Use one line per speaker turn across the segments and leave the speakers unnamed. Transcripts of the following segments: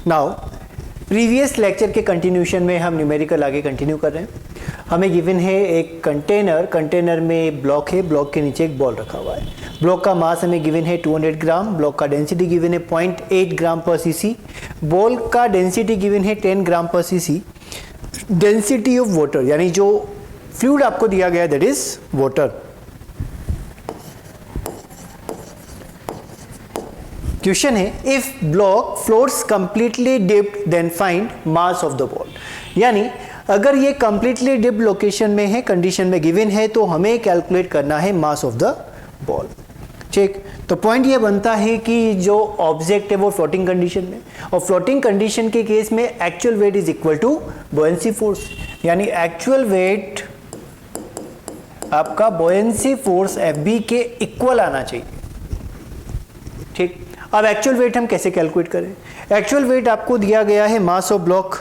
Now previous lecture के continuation में हम न्यूमेरिकल आगे कंटिन्यू कर रहे हैं। हमें गिवन है एक कंटेनर में ब्लॉक है, ब्लॉक के नीचे एक बॉल रखा हुआ है। ब्लॉक का मास हमें गिवन है 200 ग्राम, ब्लॉक का डेंसिटी गिवन है 0.8 ग्राम पर सीसी, बॉल का डेंसिटी गिवन है 10 ग्राम per CC. Density of water यानी जो फ्लूइड आपको दिया गया दैट इज वाटर। क्वेश्चन है if block floats completely dipped then find mass of the ball. यानी अगर ये कंप्लीटली डिप्ड लोकेशन में है, कंडीशन में गिवन है, तो हमें कैलकुलेट करना है मास ऑफ द बॉल। ठीक, तो पॉइंट ये बनता है कि जो ऑब्जेक्ट है वो फ्लोटिंग कंडीशन में, और फ्लोटिंग कंडीशन के केस में actual weight is equal to buoyancy force. यानी एक्चुअल वेट आपका बुओयेंसी फोर्स FB के इक्वल आना चाहिए। ठीक, अब एक्चुअल वेट हम कैसे कैलकुलेट करें? एक्चुअल वेट आपको दिया गया है मास ऑफ ब्लॉक,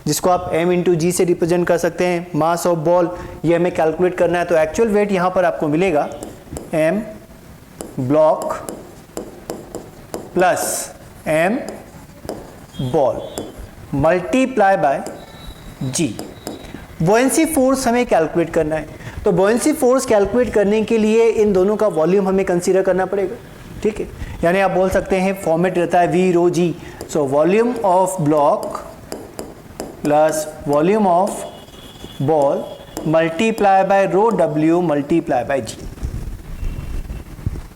जिसको आप m इंटू जी से रिप्रेजेंट कर सकते हैं। मास ऑफ बॉल ये हमें कैलकुलेट करना है, तो एक्चुअल वेट यहां पर आपको मिलेगा m block plus m ball multiply by g। Buoyancy force हमें कैलकुलेट करना है, तो बुओयेंसी फोर्स कैलकुलेट करने के लिए इन दोनों का वॉल्यूम हमें कंसीडर करना पड़ेगा। ठीक है, यानी आप बोल सकते हैं फॉर्मेट रहता है V rho G, so volume of block plus volume of ball multiply by rho W multiply by G।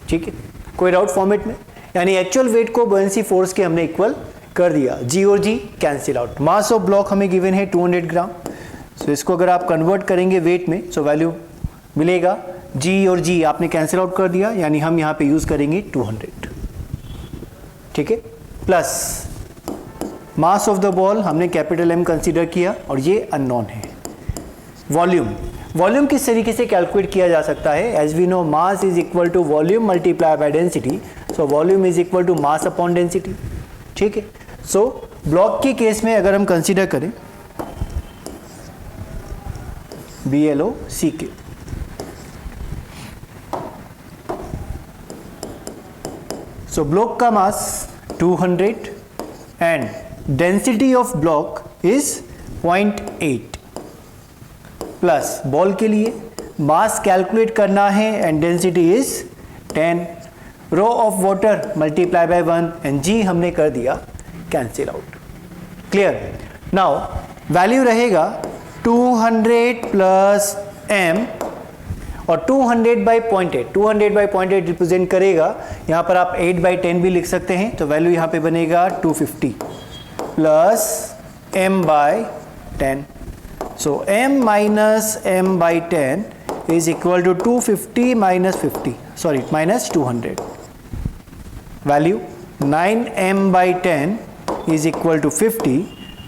ठीक है, कोई डाउट फॉर्मेट में? यानी एक्चुअल वेट को बुओयेंसी फोर्स के हमने इक्वल कर दिया, G और G cancel out. Mass of block हमें गिवन है 200 ग्राम, सो इसको अगर आप कन्वर्ट करेंगे वेट में, सो वैल्यू मिलेगा G और G आपने कैंसिल आउट कर दिया, यानी हम यहाँ पे यूज करेंगे 200। ठीक है, plus mass of the ball हमने कैपिटल M कंसीडर किया और ये अननोन है। वॉल्यूम किस तरीके से कैलकुलेट किया जा सकता है? As we know mass is equal to volume multiply by density, so volume is equal to mass upon density. ठीक है, सो ब्लॉक के केस में अगर हम कंसीडर करें BLOCK, so block का mass 200 and density of block is 0.8 plus ball के लिए मास कैलकुलेट करना है and density is 10, rho of water multiply by 1 and G हमने कर दिया cancel out. Clear? Now value रहेगा 200 प्लस M और 200 बाई 0.8, 200 बाई 0.8 रिप्रेजेंट करेगा, यहाँ पर आप 8 बाई 10 भी लिख सकते हैं, तो वैल्यू यहाँ पे बनेगा 250 plus m by 10। So m minus m by 10 is equal to 250 minus 50, sorry minus 200। Value 9m by 10 is equal to 50,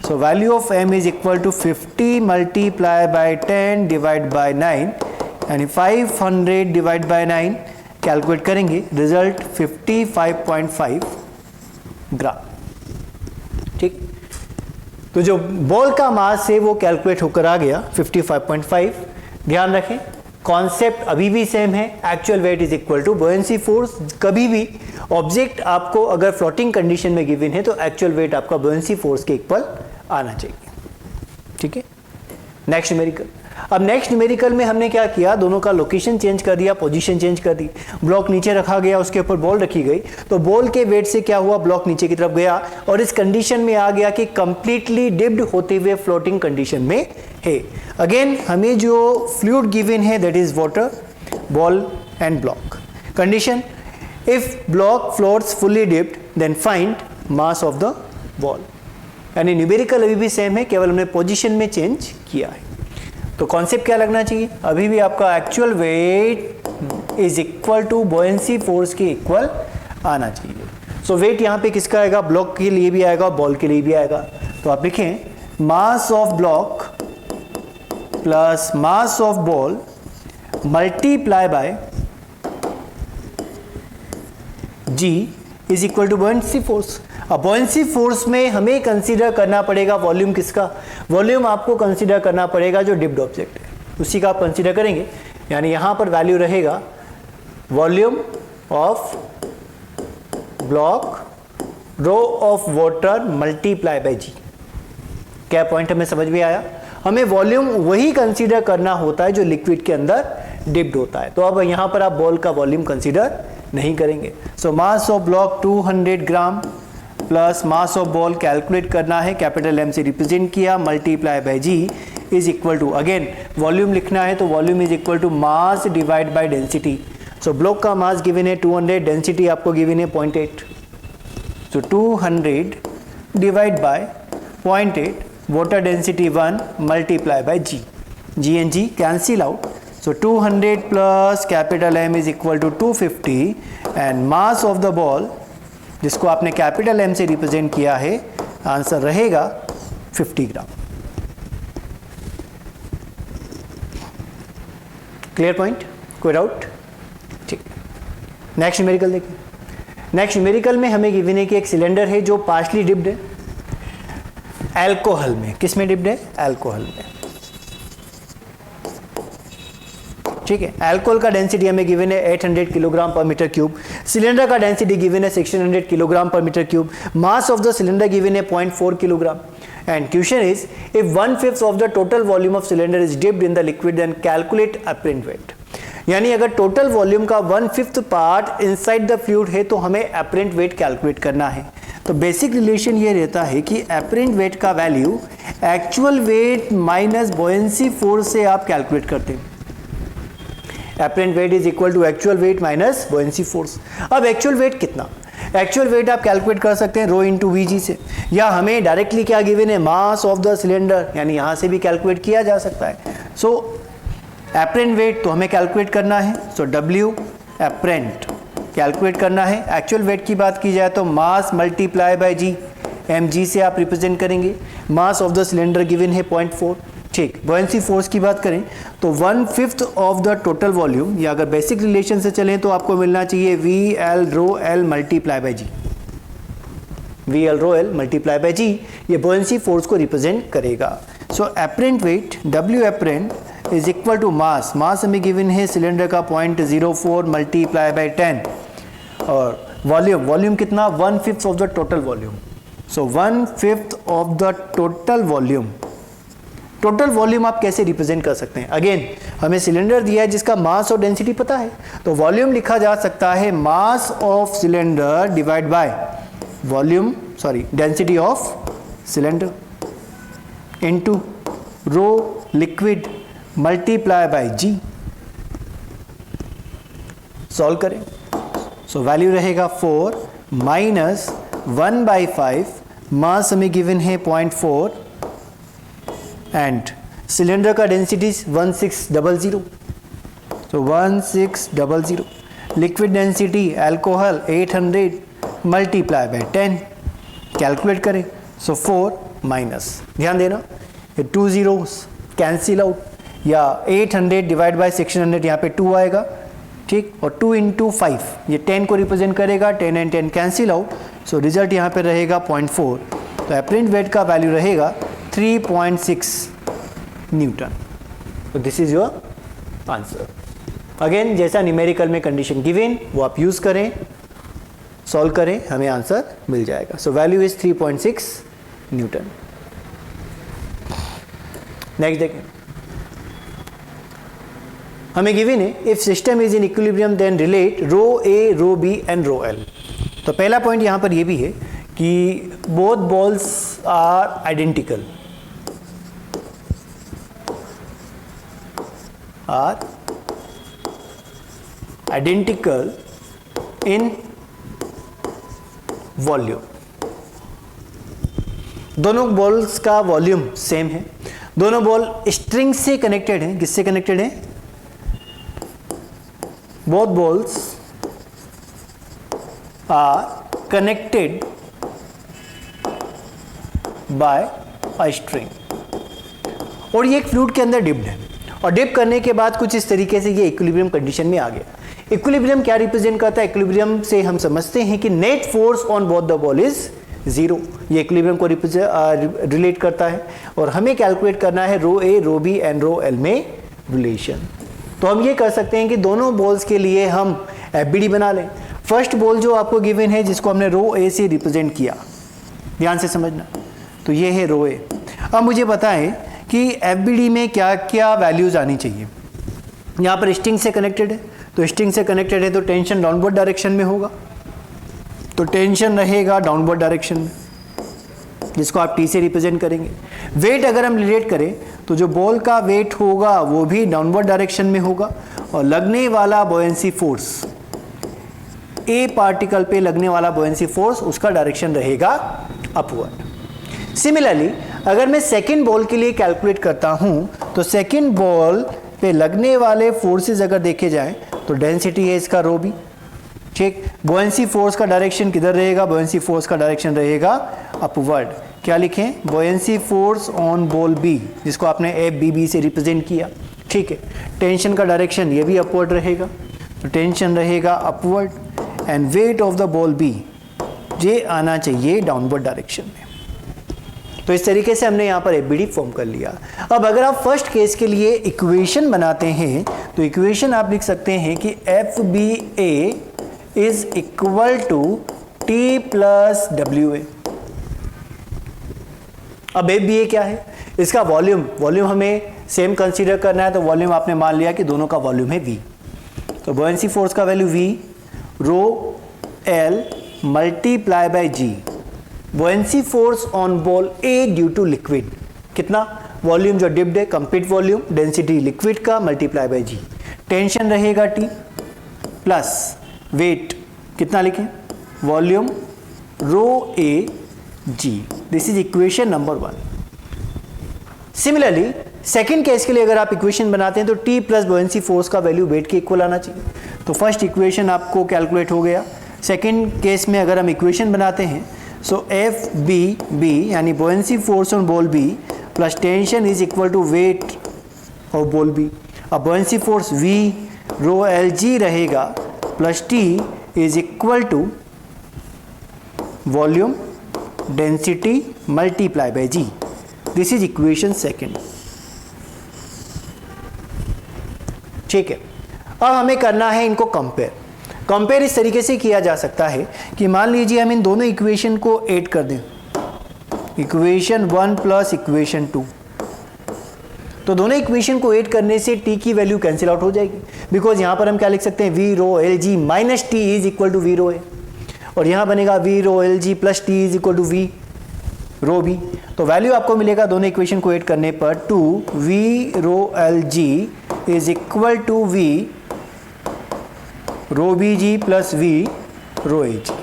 so value of m is equal to 50 multiply by 10 divide by 9, यानी 500 divide by 9 calculate करेंगे, result 55.5 gram. ठीक, तो जो ball का मास है वो calculate होकर आ गया 55.5। ध्यान रखें कॉन्सेप्ट अभी भी सेम है, actual weight is equal to buoyancy force. कभी भी ऑब्जेक्ट आपको अगर फ्लोटिंग कंडीशन में गिवन है तो एक्चुअल वेट आपका बुओयेंसी फोर्स के इक्वल आना चाहिए। ठीक है, नेक्स्ट न्यूमेरिकल। अब नेक्स्ट न्यूमेरिकल में हमने क्या किया, दोनों का लोकेशन चेंज कर दिया, पोजीशन चेंज कर दी। ब्लॉक नीचे रखा गया, उसके ऊपर बॉल रखी गई, तो बॉल के वेट से क्या हुआ, ब्लॉक नीचे की तरफ गया और इस कंडीशन में आ गया कि कंप्लीटली डिप्ड होते हुए फ्लोटिंग कंडीशन में है। अगेन हमें जो फ्लूइड गिवन है that is water, ball and block. Condition if block floats fully dipped then find mass of the ball. यानी न्यूमेरिकल अभी भी सेम है, केवल हमने पोजीशन में चेंज किया है। तो कॉन्सेप्ट क्या लगना चाहिए, अभी भी आपका actual weight is equal to buoyancy force के इक्वल आना चाहिए। सो वेट यहाँ पे किसका आएगा, ब्लॉक के लिए भी आएगा, बॉल के लिए भी आएगा। तो आप लिखें mass of block plus mass of ball multiply by G is equal to buoyancy force. अब बुओयेंसी फोर्स में हमें कंसीडर करना पड़ेगा वॉल्यूम किसका, वॉल्यूम आपको कंसीडर करना पड़ेगा जो डिप्ड ऑब्जेक्ट है उसी का आप कंसीडर करेंगे। यानी यहाँ पर वैल्यू रहेगा volume of block rho of water multiply by G. क्या पॉइंट हमें समझ में आया? हमें वॉल्यूम वही कंसीडर करना होता है जो लिक्विड के अंदर डिप्ड होता है। तो अब यहां पर आप बॉल का वॉल्यूम कंसीडर नहीं करेंगे। So mass of block 200 gram plus mass of ball calculate करना है, कैपिटल एम से रिप्रेजेंट किया, multiply by G is equal to, again volume लिखना है तो volume is equal to mass divide by density. So block का mass given है 200, density आपको गिवन है 0.8। सो 200 divide by 0.8, water density 1 multiply by G. G and G cancel out. So 200 plus capital M is equal to 250 and mass of the ball जिसको आपने capital M से represent किया है, answer रहेगा 50 gram. Clear point? कोई doubt? ठीक। Next numerical देखिए। Next numerical में हमें गिवन है कि एक सिलेंडर है जो पार्शली डिप्ड है अल्कोहल में। किस में डिप्ड है? अल्कोहल में। ठीक है, अल्कोहल का डेंसिटी हमें गिवन है 800 kilogram per metre cube, cylinder का डेंसिटी गिवन है 1600 kilogram per metre cube, mass of the cylinder given है 0.4 kilogram and question is if 1/5 of the total volume of cylinder is dipped in the liquid then calculate apparent weight. यानी अगर total volume का 1/5 part inside the fluid है तो हमें apparent weight calculate करना है। तो बेसिक रिलेशन ये रहता है कि अपरेंट वेट का value actual weight minus buoyancy force से आप कैलकुलेट करते हैं। Apparent weight is equal to actual weight minus buoyancy force. अब एक्चुअल वेट कितना? एक्चुअल वेट आप कैलकुलेट कर सकते हैं रो इंटू वी जी से, या हमें डायरेक्टली क्या गिवन है, मास ऑफ द सिलेंडर, यानी यहां से भी कैलकुलेट किया जा सकता है। सो अपरेंट वेट तो हमें कैलकुलेट करना है, सो डब्ल्यू अपरेंट कैलकुलेट करना है। एक्चुअल वेट की बात की जाए तो mass multiply by G, M G से आप रिप्रेजेंट करेंगे। Mass of the cylinder given है 0.4। ठीक, बॉयंसी फोर्स की बात करें तो 1/5 ऑफ द टोटल वॉल्यूम, या अगर बेसिक रिलेशन से चलें तो आपको मिलना चाहिए V L rho L multiply by G. V L rho L multiply by G ये बॉयंसी फोर्स को रिप्रेजेंट करेगा। So apparent weight W apparent is equal to mass, mass हमें गिवन है सिलेंडर का 0.04 मल्टीप्लाई बाय 10 और volume, volume कितना, 1/5 of the total volume. So 1/5 of the total volume. Total volume आप कैसे रिप्रेजेंट कर सकते हैं? अगेन हमें सिलेंडर दिया है जिसका मास और डेंसिटी पता है, तो वॉल्यूम लिखा जा सकता है mass of cylinder divide by volume, sorry density of cylinder into rho liquid multiply by G. Solve करें, सो वैल्यू रहेगा 4 माइनस 1/5, मास हमें गिवन है 0.4 एंड सिलेंडर का डेंसिटी 1600, तो 1600, liquid density alcohol 800 multiply by 10, calculate करें। सो 4 माइनस, ध्यान देना ये 2 zeros कैंसिल आउट, या 800 डिवाइड बाय 1600 यहाँ पे 2 आएगा। ठीक, और 2 इंटू 5 ये 10 को रिप्रेजेंट करेगा, 10 and 10 cancel out, so result यहाँ पे रहेगा 0.4। तो अपरेंट वेट का वैल्यू रहेगा 3.6 न्यूटन। तो this is your answer. Again जैसा न्यूमेरिकल में कंडीशन गिवन वो आप यूज करें, सॉल्व करें, हमें आंसर मिल जाएगा। So value is 3.6 newton. Next देखें, हमें गिवन है if system is in equilibrium then relate rho A, rho B and rho L. तो पहला पॉइंट यहां पर यह भी है कि both balls are identical, in volume. दोनों बॉल्स का वॉल्यूम सेम है, दोनों बॉल स्ट्रिंग से कनेक्टेड हैं। किससे कनेक्टेड हैं? Both balls are connected by a string, और ये एक फ्लूइड के अंदर डिप्ड है, और डिप करने के बाद कुछ इस तरीके से ये इक्विलिब्रियम कंडीशन में आ गया। इक्विलिब्रियम क्या रिप्रेजेंट करता है? इक्विलिब्रियम से हम समझते हैं कि net force on both the ball is 0, ये इक्विलिब्रियम को रिलेट करता है, और हमें कैलकुलेट करना है रो A, rho B and rho L में रिलेशन। तो हम ये कर सकते हैं कि दोनों बॉल्स के लिए हम एफबीडी बना लें। फर्स्ट बॉल जो आपको गिवन है जिसको हमने रो ए से रिप्रेजेंट किया, ध्यान से समझना, तो ये है रो ए। अब मुझे पता है कि एफबीडी में क्या क्या वैल्यूज आनी चाहिए। यहाँ पर स्ट्रिंग से कनेक्टेड है, तो स्ट्रिंग से कनेक्टेड है तो टेंशन डाउनवर्ड डायरेक्शन में होगा, तो टेंशन रहेगा डाउनवर्ड डायरेक्शन में, जिसको आप टी से रिप्रेजेंट करेंगे। वेट अगर हम रिलेट करें तो जो बॉल का वेट होगा वो भी डाउनवर्ड डायरेक्शन में होगा, और लगने वाला बॉयंसी फोर्स, ए पार्टिकल पे लगने वाला बॉयंसी फोर्स, उसका डायरेक्शन रहेगा अपवर्ड। सिमिलरली अगर मैं सेकंड बॉल के लिए कैलकुलेट करता हूं तो सेकंड बॉल पे लगने वाले फोर्सेस अगर देखे जाएं तो डेंसिटी है इसका रो बी, ठीक। बॉयंसी फोर्स का डायरेक्शन किधर रहेगा? बॉयंसी फोर्स का डायरेक्शन रहेगा अपवर्ड। क्या लिखें? Buoyancy force on ball B, जिसको आपने एफ बी बी से रिप्रेजेंट किया, ठीक है। टेंशन का डायरेक्शन ये भी अपवर्ड रहेगा, तो टेंशन रहेगा upward, and weight of the ball B ये आना चाहिए डाउनवर्ड डायरेक्शन में। तो इस तरीके से हमने यहाँ पर एफबीडी फॉर्म कर लिया। अब अगर आप फर्स्ट केस के लिए इक्वेशन बनाते हैं तो इक्वेशन आप लिख सकते हैं कि F B A is equal to T plus W A. अब एफ बी ए क्या है? इसका वॉल्यूम हमें सेम कंसीडर करना है, तो वॉल्यूम आपने मान लिया कि दोनों का वॉल्यूम है वी, तो बॉयंसी फोर्स का value V rho L multiply by G, buoyancy force on ball A due to liquid, कितना? वॉल्यूम जो डिप्ड है कंप्लीट वॉल्यूम, डेंसिटी लिक्विड का मल्टीप्लाई बाय जी, टेंशन रहेगा टी प्लस वेट, कितना लिखें? Volume rho A G. This is equation number 1। Similarly second case के लिए अगर आप इक्वेशन बनाते हैं तो टी प्लस बॉयंसी फोर्स का वैल्यू वेट के इक्वल आना चाहिए, तो फर्स्ट इक्वेशन आपको कैलकुलेट हो गया। सेकेंड केस में अगर हम इक्वेशन बनाते हैं सो एफ बी बी यानी buoyancy force on ball B plus tension is equal to weight of ball B. अब buoyancy force V rho L G रहेगा plus T is equal to volume density multiply by G. This is equation second, ठीक है। अब हमें करना है इनको compare इस तरीके से किया जा सकता है कि मान लीजिए हम इन दोनों इक्वेशन को ऐड कर दें, इक्वेशन 1 प्लस इक्वेशन 2, तो दोनों इक्वेशन को ऐड करने से टी की वैल्यू कैंसिल आउट हो जाएगी, बिकॉज यहां पर हम क्या लिख सकते हैं? V rho L G minus T is equal to V rho A, और यहां बनेगा V rho L G plus T is equal to V rho B. तो वैल्यू आपको मिलेगा दोनों इक्वेशन को ऐड करने पर 2 V rho L G is equal to V rho B G plus V rho A G,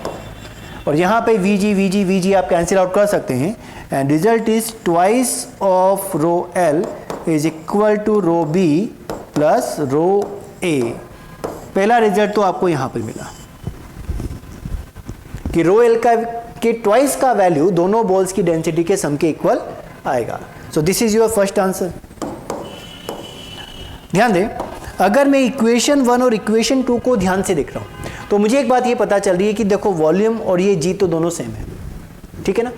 और यहाँ पे वी जी आप कैंसिल आउट कर सकते हैं, and result is twice of rho L is equal to rho B plus rho A. पहला result तो आपको यहाँ पे मिला कि रो एल का के ट्वाइस का वैल्यू दोनों बॉल्स की डेंसिटी के सम के इक्वल आएगा। So this is your first answer. ध्यान दें, अगर मैं इक्वेशन 1 और इक्वेशन 2 को ध्यान से देख रहा हूं तो मुझे एक बात ये पता चल रही है कि देखो वॉल्यूम और ये जी तो दोनों सेम है, ठीक है ना।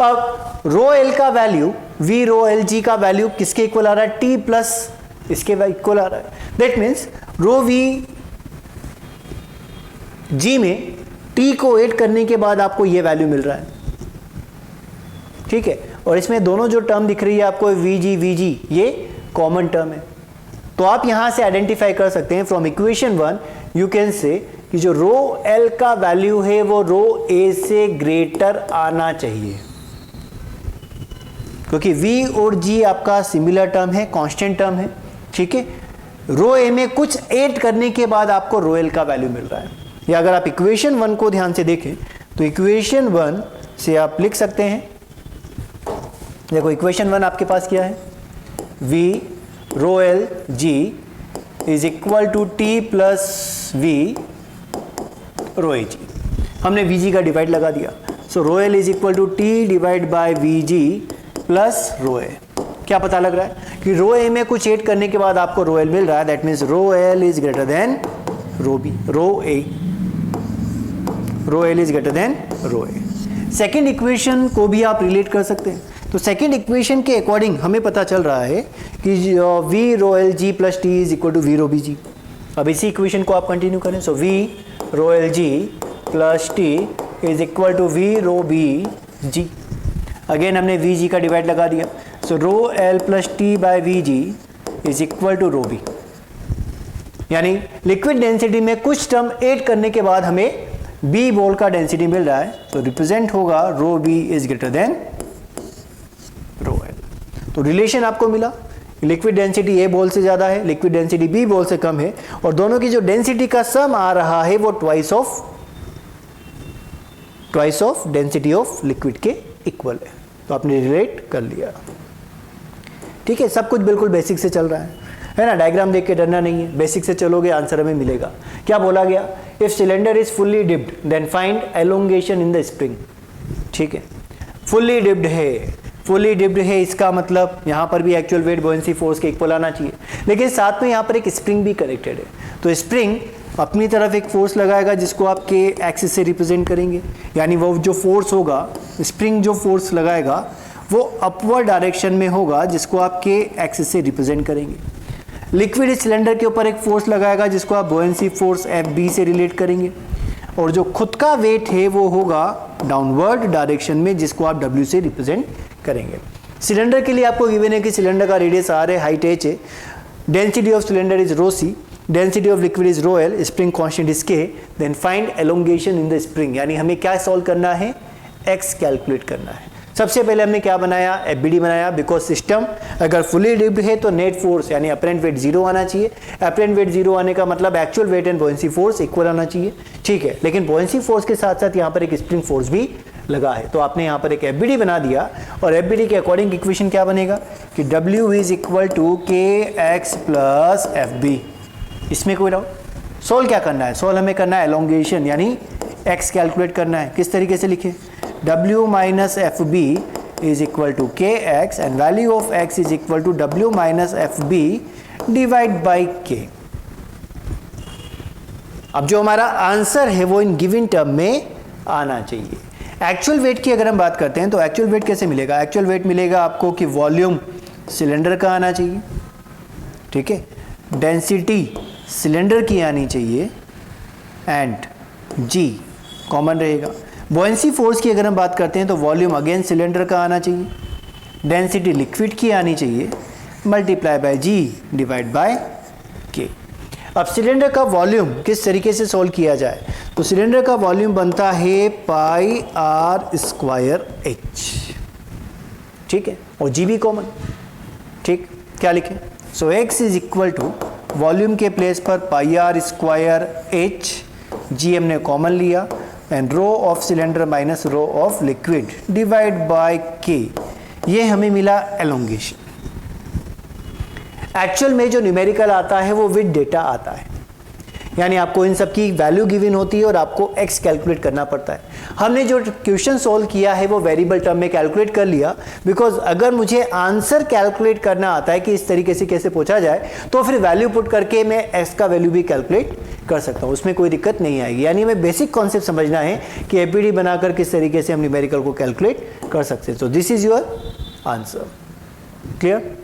अब रो एल का value V rho L G का वैल्यू किसके इक्वल आ रहा है? टी प्लस इसके इक्वल आ रहा है। That means rho V G में टी को ऐड करने के बाद आपको ये वैल्यू मिल रहा है, ठीक है। और इसमें दोनों जो टर्म दिख रही है आपको वी जी ये कॉमन टर्म है, तो आप यहां से आइडेंटिफाई कर सकते हैं from equation 1 you can say कि जो रो एल का वैल्यू है वो रो ए से ग्रेटर आना चाहिए, क्योंकि वी और जी आपका सिमिलर टर्म है, कांस्टेंट टर्म है, ठीक है। रो ए में कुछ ऐड करने के बाद आपको रो एल का वैल्यू मिल रहा है। या अगर आप इक्वेशन 1 को ध्यान से देखें तो इक्वेशन 1 से आप लिख सकते हैं, देखो इक्वेशन 1 आपके पास क्या है? V rho L G is equal to T plus V rho A G. हमने वी जी का डिवाइड लगा दिया, so rho L is equal to T divide by V G plus rho A. क्या पता लग रहा है कि रो ए में कुछ ऐड करने के बाद आपको रो एल मिल रहा है, that means rho L is greater than rho B, rho L is greater than rho A. Second equation को भी आप रिलेट कर सकते हैं, तो सेकेंड इक्वेशन के अकॉर्डिंग हमें पता चल रहा है कि V rho L G plus T is equal to V rho B G. अब इसी इक्वेशन को आप कंटिन्यू करें, so V rho L G plus T is equal to V rho B G. Again हमने वी जी का divide लगा दिया, so rho L plus T by V G is equal to rho B. यानी liquid density में कुछ term add करने के बाद हमें बी बॉल का डेंसिटी मिल रहा है, तो रिप्रेजेंट होगा rho B is greater than rho L. तो रिलेशन आपको मिला, लिक्विड डेंसिटी ए बॉल से ज्यादा है, लिक्विड डेंसिटी बी बॉल से कम है, और दोनों की जो डेंसिटी का सम आ रहा है वो twice of density of liquid के इक्वल है। तो आपने रिलेट कर लिया। ठीक है, सब कुछ बिल्कुल बेसिक से चल रहा है ना। डायग्राम देख के डरना नहीं है, बेसिक से चलोगे आंसर हमें मिलेगा। क्या बोला गया? If cylinder is fully dipped then find elongation in the spring. ठीक है, फुल्ली डिप्ड है, फुल्ली डिप्ड है इसका मतलब यहाँ पर भी एक्चुअल वेट बॉयंसी फोर्स के इक्वल आना चाहिए, लेकिन साथ में यहाँ पर एक स्प्रिंग भी कनेक्टेड है। तो स्प्रिंग अपनी तरफ एक फोर्स लगाएगा जिसको आप के एक्सिस से रिप्रेजेंट करेंगे, यानी वो जो फोर्स होगा, स्प्रिंग जो फोर्स लगाएगा वो अपवर्ड डायरेक्शन में होगा जिसको आप के एक्सिस से रिप्रेजेंट करेंगे। लिक्विड सिलेंडर के ऊपर एक फोर्स लगाएगा जिसको आप बॉयंसी फोर्स एफ बी से रिलेट करेंगे, और जो खुद का वेट है वो होगा डाउनवर्ड डायरेक्शन में जिसको आप डब्ल्यू से रिप्रेजेंट करेंगे। सिलेंडर के लिए आपको गिवन है कि सिलेंडर का रेडियस आर है, हाइट एच है, density of cylinder is rho C, density of liquid is rho L, spring constant is K, then find elongation in the spring. यानी हमें क्या सॉल्व करना है? एक्स कैलकुलेट करना है। सबसे पहले हमने क्या बनाया? एफबीडी बनाया, बिकॉज सिस्टम अगर फुली डिप्ड है तो नेट फोर्स यानी अपरेंट वेट जीरो आना चाहिए। अपरेंट वेट जीरो आने का मतलब actual wait and buoyancy force equal आना चाहिए। ठीक है, लेकिन बॉयंसी फोर्स के साथ साथ यहाँ पर एक स्प्रिंग फोर्स भी लगा है, तो आपने यहाँ पर एक एफबीडी बना दिया, और एफबीडी के अकॉर्डिंग इक्वेशन क्या बनेगा कि W is equal to K x plus F B. इसमें कोई डाउट? सोल्व क्या करना है? सोल्व हमें करना है एलोंगेशन, यानी एक्स कैलकुलेट करना है। किस तरीके से लिखे? W minus F B is equal to K X and value of X is equal to W minus F B divide by K. अब जो हमारा आंसर है वो इन गिवन टर्म में आना चाहिए। एक्चुअल वेट की अगर हम बात करते हैं तो एक्चुअल वेट कैसे मिलेगा? एक्चुअल वेट मिलेगा आपको कि वॉल्यूम सिलेंडर का आना चाहिए, ठीक है, डेंसिटी सिलेंडर की आनी चाहिए, एंड जी कॉमन रहेगा। बॉयंसी फोर्स की अगर हम बात करते हैं तो वॉल्यूम अगेन सिलेंडर का आना चाहिए, डेंसिटी लिक्विड की आनी चाहिए, multiply by G divide by K. अब सिलेंडर का वॉल्यूम किस तरीके से सॉल्व किया जाए? तो सिलेंडर का वॉल्यूम बनता है पाई आर स्क्वायर एच, ठीक है, और जी भी कॉमन। ठीक, क्या लिखें? So X is equal to volume के प्लेस पर pi R square H, G हमने कॉमन लिया, and rho of cylinder minus rho of liquid divide by K. ये हमें मिला एलोंगेशन। एक्चुअल में जो न्यूमेरिकल आता है वो विद डेटा आता है, यानी आपको इन सब की वैल्यू गिवन होती है और आपको एक्स कैलकुलेट करना पड़ता है। हमने जो क्वेश्चन सॉल्व किया है वो वेरिएबल टर्म में कैलकुलेट कर लिया, बिकॉज अगर मुझे आंसर कैलकुलेट करना आता है कि इस तरीके से कैसे पूछा जाए तो फिर वैल्यू पुट करके मैं एक्स का वैल्यू भी कैलकुलेट कर सकता हूँ, उसमें कोई दिक्कत नहीं आएगी। यानी हमें बेसिक कॉन्सेप्ट समझना है कि एपीडी बनाकर किस तरीके से हम न्यूमेरिकल को कैलकुलेट कर सकते हैं। So this is your answer. Clear?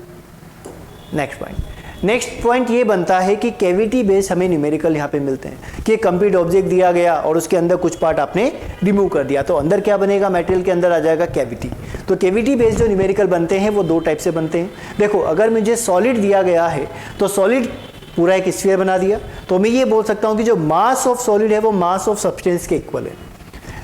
Next point. Next point ये बनता है कि कैविटी बेस हमें न्यूमेरिकल यहाँ पे मिलते हैं कि कंप्लीट ऑब्जेक्ट दिया गया और उसके अंदर कुछ पार्ट आपने रिमूव कर दिया, तो अंदर क्या बनेगा? मटेरियल के अंदर आ जाएगा कैविटी। तो कैविटी बेस जो न्यूमेरिकल बनते हैं वो दो टाइप से बनते हैं। देखो, अगर मुझे सॉलिड दिया गया है तो सॉलिड पूरा एक स्फीयर बना दिया, तो मैं ये बोल सकता हूँ कि जो मास ऑफ सॉलिड है वो मास ऑफ सब्सटेंस के इक्वल है।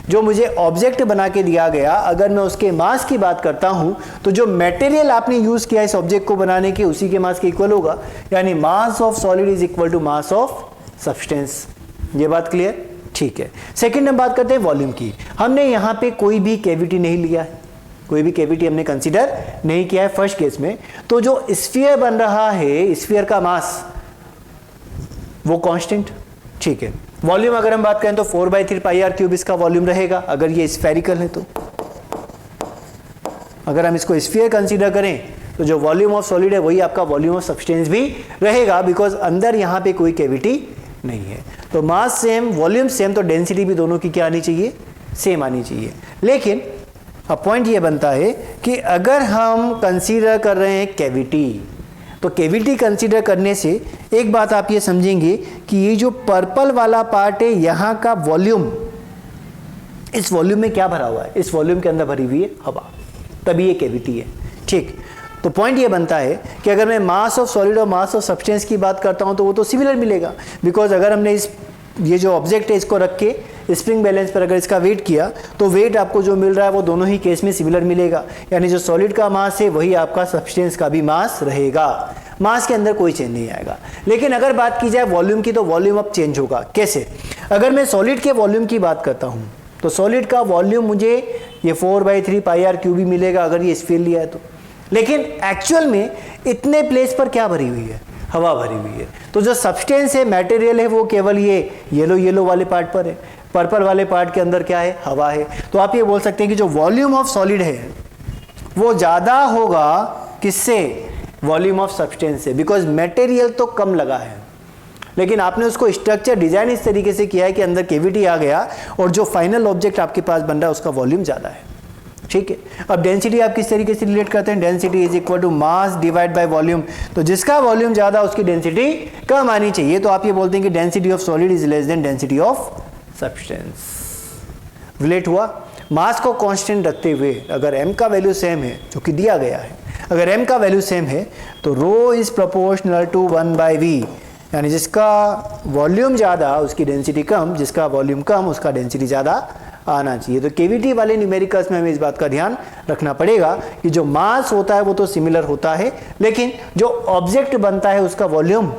जो मुझे ऑब्जेक्ट बना के दिया गया, अगर मैं उसके मास की बात करता हूं तो जो मटेरियल आपने यूज किया इस ऑब्जेक्ट को बनाने के उसी के मास के इक्वल होगा, यानी mass of solid is equal to mass of substance. ये बात क्लियर? ठीक है। सेकंड हम बात करते हैं वॉल्यूम की। हमने यहां पे कोई भी कैविटी नहीं लिया है, कोई भी कैविटी हमने कंसीडर नहीं किया है फर्स्ट केस में। तो जो स्फीयर बन रहा है, स्फीयर का मास वो कांस्टेंट, ठीक है। वॉल्यूम अगर हम बात करें तो 4/3 पाई आर क्यूब इसका वॉल्यूम रहेगा अगर ये स्फेरिकल है। तो अगर हम इसको स्फीयर कंसीडर करें तो जो वॉल्यूम ऑफ सॉलिड है वही आपका वॉल्यूम ऑफ सब्सटेंस भी रहेगा, बिकॉज अंदर यहां पे कोई कैविटी नहीं है। तो मास सेम, वॉल्यूम सेम, तो डेंसिटी भी दोनों की क्या आनी चाहिए? सेम आनी चाहिए। लेकिन अब पॉइंट ये बनता है कि अगर हम कंसीडर कर रहे हैं कैविटी, तो केविटी कंसीडर करने से एक बात आप ये समझेंगे कि ये जो पर्पल वाला पार्ट है यहाँ का वॉल्यूम, इस वॉल्यूम में क्या भरा हुआ है, इस वॉल्यूम के अंदर भरी हुई है हवा, तभी ये केविटी है। ठीक, तो पॉइंट ये बनता है कि अगर मैं मास ऑफ सॉलिड और मास ऑफ सब्सटेंस की बात करता हूँ तो वो तो सिमिलर मिलेगा, बिकॉज अगर हमने ये जो ऑब्जेक्ट है इसको रख के स्प्रिंग बैलेंस पर अगर इसका वेट किया तो वेट आपको जो मिल रहा है वो दोनों ही केस में सिमिलर मिलेगा, यानी जो सॉलिड का मास है वही आपका सब्सटेंस का भी मास रहेगा, मास के अंदर कोई चेंज नहीं आएगा। लेकिन अगर बात की जाए वॉल्यूम की तो वॉल्यूम अब चेंज होगा। कैसे? अगर मैं सॉलिड के वॉल्यूम की बात करता हूँ तो सॉलिड का वॉल्यूम मुझे ये 4/3 पाई आर क्यूब ही मिलेगा अगर ये स्फीयर लिया है तो, लेकिन एक्चुअल में इतने प्लेस पर क्या भरी हुई है, हवा भरी हुई है। तो जो सब्सटेंस है, मटेरियल है, वो केवल ये येलो वाले पार्ट पर है, पर्पल वाले पार्ट के अंदर क्या है, हवा है। तो आप ये बोल सकते हैं कि जो वॉल्यूम ऑफ सॉलिड है वो ज़्यादा होगा किससे, वॉल्यूम ऑफ सब्सटेंस से, बिकॉज मटेरियल तो कम लगा है, लेकिन आपने उसको स्ट्रक्चर डिजाइन इस तरीके से किया है कि अंदर केविटी आ गया और जो फाइनल ऑब्जेक्ट आपके पास बन रहा है उसका वॉल्यूम ज़्यादा है। ठीक है, अब डेंसिटी आप किस तरीके से रिलेट करते हैं, density is equal to mass divide by volume. तो जिसका वॉल्यूम ज़्यादा उसकी डेंसिटी कम आनी चाहिए, तो आप ये बोलते हैं कि density of solid is less then density of substance. Relate हुआ? मास को कांस्टेंट रखते हुए अगर m का वैल्यू सेम है, जो कि दिया गया है, अगर m का वैल्यू सेम है तो रो इज प्रोपोर्शनल टू 1/v, यानी जिसका वॉल्यूम ज़्यादा उसकी डेंसिटी कम, जिसका वॉल्यूम कम उसका डेंसिटी ज़्यादा आना चाहिए। तो केविटी वाले न्यूमेरिकल्स में हमें इस बात का ध्यान रखना पड़ेगा कि जो मास होता है वो तो सिमिलर होता है, लेकिन जो ऑब्जेक्ट बनता है उसका वॉल्यूम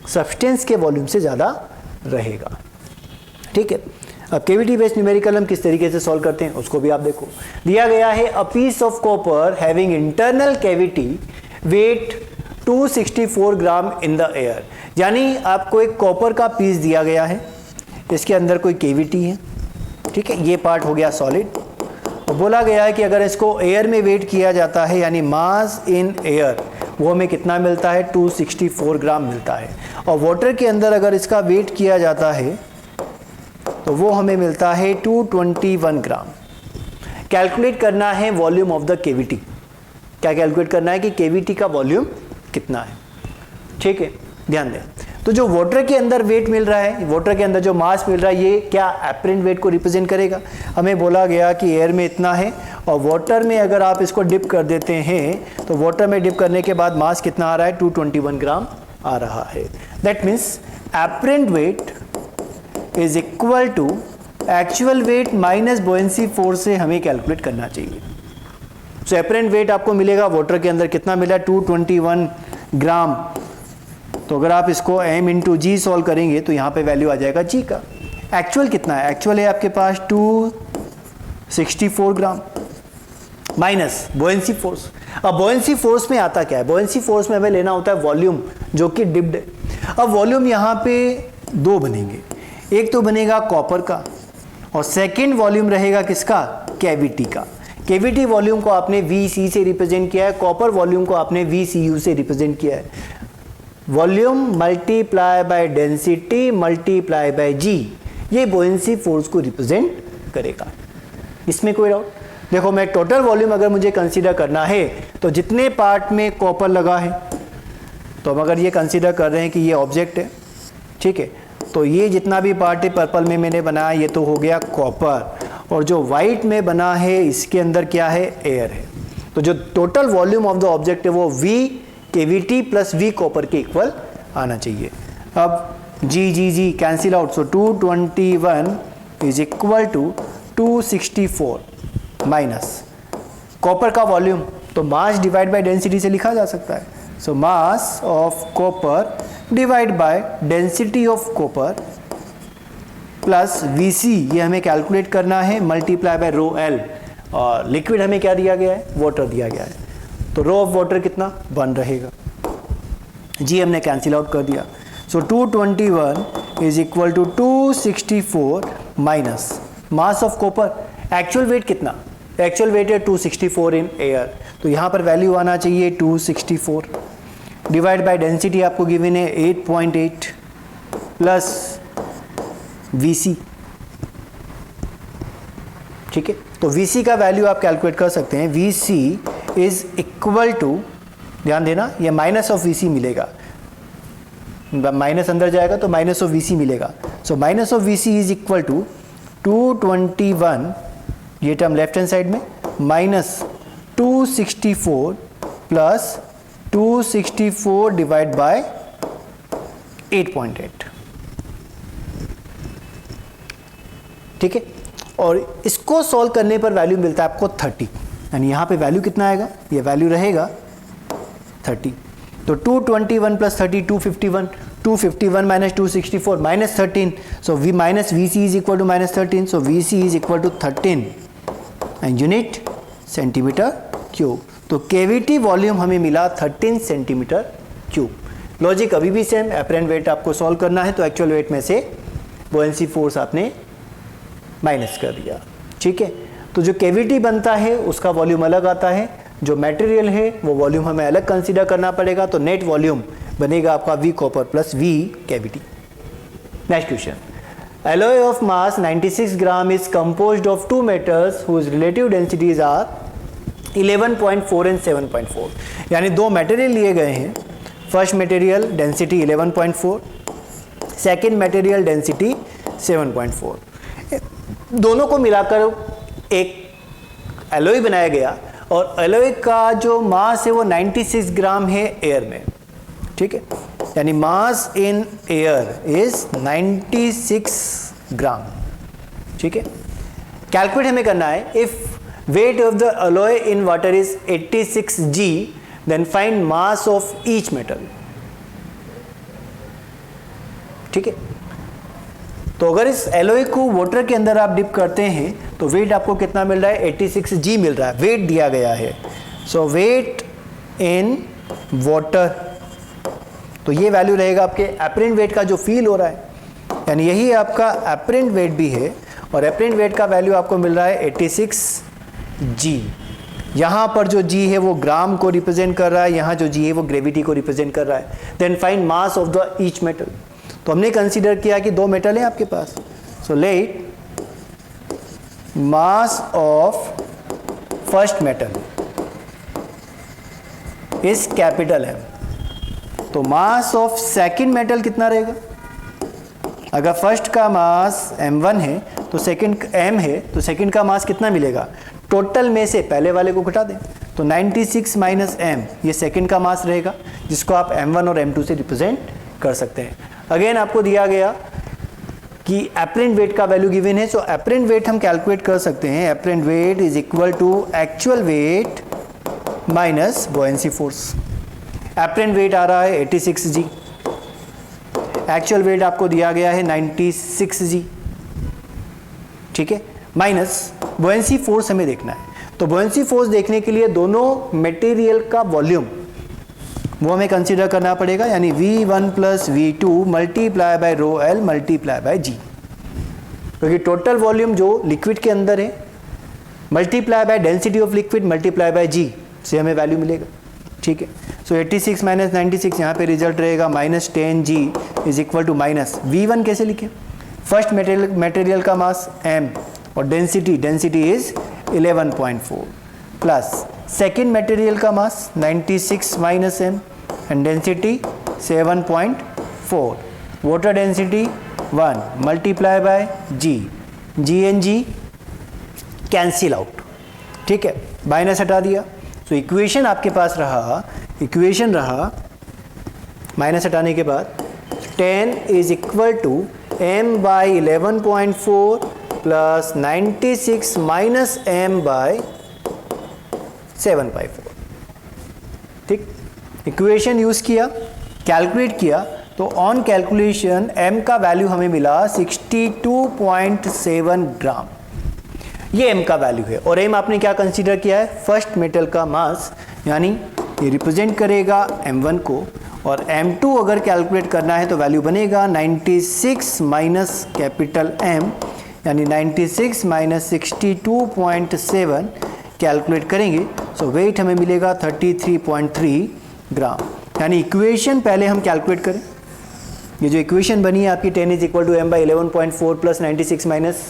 सब्सटेंस के वॉल्यूम से ज़्यादा रहेगा। ठीक है, अब केविटी बेस्ड न्यूमेरिकल हम किस तरीके से सॉल्व करते हैं उसको भी आप देखो। दिया गया है a piece of copper having internal cavity weight 264 gram in the air, यानी आपको एक कॉपर का पीस दिया गया है, इसके अंदर कोई केविटी है। ठीक है, ये पार्ट हो गया सॉलिड, और बोला गया है कि अगर इसको एयर में वेट किया जाता है यानी मास इन एयर, वो हमें कितना मिलता है, 264 ग्राम मिलता है। और वाटर के अंदर अगर इसका वेट किया जाता है तो वो हमें मिलता है 221 ग्राम। कैलकुलेट करना है वॉल्यूम ऑफ द केविटी। क्या कैलकुलेट करना है कि केविटी का वॉल्यूम कितना है। ठीक है, ध्यान दें। तो जो वाटर के अंदर वेट मिल रहा है, वाटर के अंदर जो मास मिल रहा है, ये क्या एपरेंट वेट को रिप्रेजेंट करेगा। हमें बोला गया कि एयर में इतना है और वाटर में अगर आप इसको डिप कर देते हैं तो वाटर में डिप करने के बाद मास कितना आ रहा है, 221 ग्राम आ रहा है। That means apparent weight is equal to actual weight minus buoyancy force से हमें कैलकुलेट करना चाहिए। सो एपरेंट वेट आपको मिलेगा वाटर के अंदर कितना मिला, 221 ग्राम। तो अगर आप इसको m इंटू जी सॉल्व करेंगे तो यहाँ पे वैल्यू आ जाएगा g का। एक्चुअल कितना है, एक्चुअल है आपके पास 264 ग्राम माइनस बुओयेंसी फोर्स। अब बुओयेंसी फोर्स में आता क्या है, बुओयेंसी फोर्स में हमें लेना होता है वॉल्यूम जो कि डिप्ड है। अब वॉल्यूम यहाँ पे दो बनेंगे, एक तो बनेगा कॉपर का और सेकेंड वॉल्यूम रहेगा किसका, कैविटी का। कैविटी वॉल्यूम को आपने VC से रिप्रेजेंट किया है, कॉपर वॉल्यूम को आपने VCU से रिप्रेजेंट किया है। Volume multiply by density multiply by G, ये बुओयेंसी फोर्स को रिप्रेजेंट करेगा। इसमें कोई डाउट? देखो, मैं टोटल वॉल्यूम अगर मुझे कंसीडर करना है तो जितने पार्ट में कॉपर लगा है, तो हम अगर ये कंसीडर कर रहे हैं कि ये ऑब्जेक्ट है, ठीक है, तो ये जितना भी पार्ट है पर्पल में मैंने बनाया ये तो हो गया कॉपर, और जो वाइट में बना है इसके अंदर क्या है, एयर है। तो जो total volume of the object है वो V cavity plus V copper के इक्वल आना चाहिए। अब G cancel out, so 221 is equal to 264 minus copper का वॉल्यूम, तो मास डिवाइड बाय डेंसिटी से लिखा जा सकता है। So mass of copper divide by density of copper plus VC, ये हमें कैलकुलेट करना है, मल्टीप्लाई बाय रो L, और लिक्विड हमें क्या दिया गया है, वाटर दिया गया है। तो रो ऑफ वाटर कितना, 1 रहेगा, जी हमने कैंसिल आउट कर दिया। So 221 is equal to 264 minus mass of copper, actual weight कितना, एक्चुअल वेट है 264 इन एयर, तो यहाँ पर वैल्यू आना चाहिए 264 डिवाइड बाय डेंसिटी आपको गिवन है 8.8 प्लस VC। ठीक है, तो VC का वैल्यू आप कैलकुलेट कर सकते हैं। VC इज इक्वल टू ध्यान देना, ये माइनस ऑफ वीसी मिलेगा, माइनस अंदर जाएगा तो माइनस ऑफ वीसी मिलेगा। So minus of VC is equal to 221, ये टर्म लेफ्ट हैंड साइड में, माइनस 264 प्लस 264 डिवाइड बाय 8.8। ठीक है, और इसको सॉल्व करने पर वैल्यू मिलता है आपको 30, यानी यहाँ पे वैल्यू कितना आएगा, ये वैल्यू रहेगा 30। तो 221 प्लस 30 251, 251 minus 264 minus 13, so V minus V C is equal to minus 13, so V C is equal to 13 and unit centimetre cube. तो केविटी वॉल्यूम हमें मिला 13 सेंटीमीटर क्यूब। लॉजिक अभी भी सेम, एपरेंट वेट आपको सॉल्व करना है तो एक्चुअल वेट में से बुओयेंसी फोर्स आपने माइनस कर दिया। ठीक है, तो जो केविटी बनता है उसका वॉल्यूम अलग आता है, जो मटेरियल है वो वॉल्यूम हमें अलग कंसीडर करना पड़ेगा, तो नेट वॉल्यूम बनेगा आपका V copper plus V cavity. Next question, alloy of mass 96 gram is composed of two metals whose relative densities are 11.4 and 7.4। यानी दो मटेरियल लिए गए हैं, first material density 11.4, second material density 7.4, दोनों को मिलाकर एक एलॉय बनाया गया और एलॉय का जो मास है वो 96 ग्राम है एयर में। ठीक है, यानी मास इन एयर इज 96 ग्राम। ठीक है, कैलकुलेट हमें करना है, if weight of the alloy in water is 86 g, then find mass of each metal. ठीक है, तो अगर इस एलॉय को वाटर के अंदर आप डिप करते हैं तो वेट आपको कितना मिल रहा है, 86 g मिल रहा है, वेट दिया गया है। सो वेट इन वाटर, तो ये वैल्यू रहेगा आपके एपरेंट वेट का जो फील हो रहा है, यानी यही आपका एपरेंट वेट भी है, और एपरेंट वेट का वैल्यू आपको मिल रहा है 86 g। यहाँ पर जो g है वो ग्राम को रिप्रेजेंट कर रहा है, यहाँ जो g है वो ग्रेविटी को रिप्रेजेंट कर रहा है। Then find mass of the each metal, तो हमने कंसीडर किया कि दो मेटल हैं आपके पास, so let mass of first metal is capital M, तो मास ऑफ सेकंड मेटल कितना रहेगा, अगर फर्स्ट का मास m1 है तो सेकंड m है, तो सेकंड का मास कितना मिलेगा, टोटल में से पहले वाले को घटा दें तो 96 माइनस m, ये सेकंड का मास रहेगा जिसको आप m1 और m2 से रिप्रेजेंट कर सकते हैं। अगेन आपको दिया गया कि एपरेंट वेट का वैल्यू गिवन है, सो एपरेंट वेट हम कैलकुलेट कर सकते हैं, apparent weight is equal to actual weight minus buoyancy force. Apparent weight आ रहा है 86 g, एक्चुअल वेट आपको दिया गया है 96 g। ठीक है, माइनस बुओयेंसी फोर्स हमें देखना है, तो बुओयेंसी फोर्स देखने के लिए दोनों मटेरियल का वॉल्यूम वो हमें कंसीडर करना पड़ेगा, यानी V1 plus V2 multiply by rho L multiply by G, क्योंकि टोटल वॉल्यूम जो लिक्विड के अंदर है multiply by density of liquid multiply by G से हमें वैल्यू मिलेगा। ठीक है, सो 86 माइनस 96, यहाँ पे रिजल्ट रहेगा minus 10g is equal to minus V1 कैसे लिखें, फर्स्ट मटेरियल का मास m और density is 11.4 plus second material का mass 96 minus m and density 7.4, water density 1 multiply by g, g and g cancel out. ठीक है, minus हटा दिया, तो इक्वेशन आपके पास रहा, इक्वेशन रहा माइनस हटाने के बाद 10 is equal to m by 11.4 plus 96 minus m by 7/4। ठीक, इक्वेशन यूज किया, कैलकुलेट किया, तो ऑन कैलकुलेशन m का वैल्यू हमें मिला 62.7 ग्राम, ये m का वैल्यू है। और m आपने क्या कंसीडर किया है, फर्स्ट मेटल का मास, यानी ये रिप्रेजेंट करेगा m1 को, और m2 अगर कैलकुलेट करना है तो वैल्यू बनेगा 96 माइनस कैपिटल M, यानी 96 माइनस 62.7 कैलकुलेट करेंगे, सो वेट हमें मिलेगा 33.3 ग्राम। यानी इक्वेशन पहले हम कैलकुलेट करें, ये जो इक्वेशन बनी है आपकी 10 is equal to m by 11.4 plus 96 minus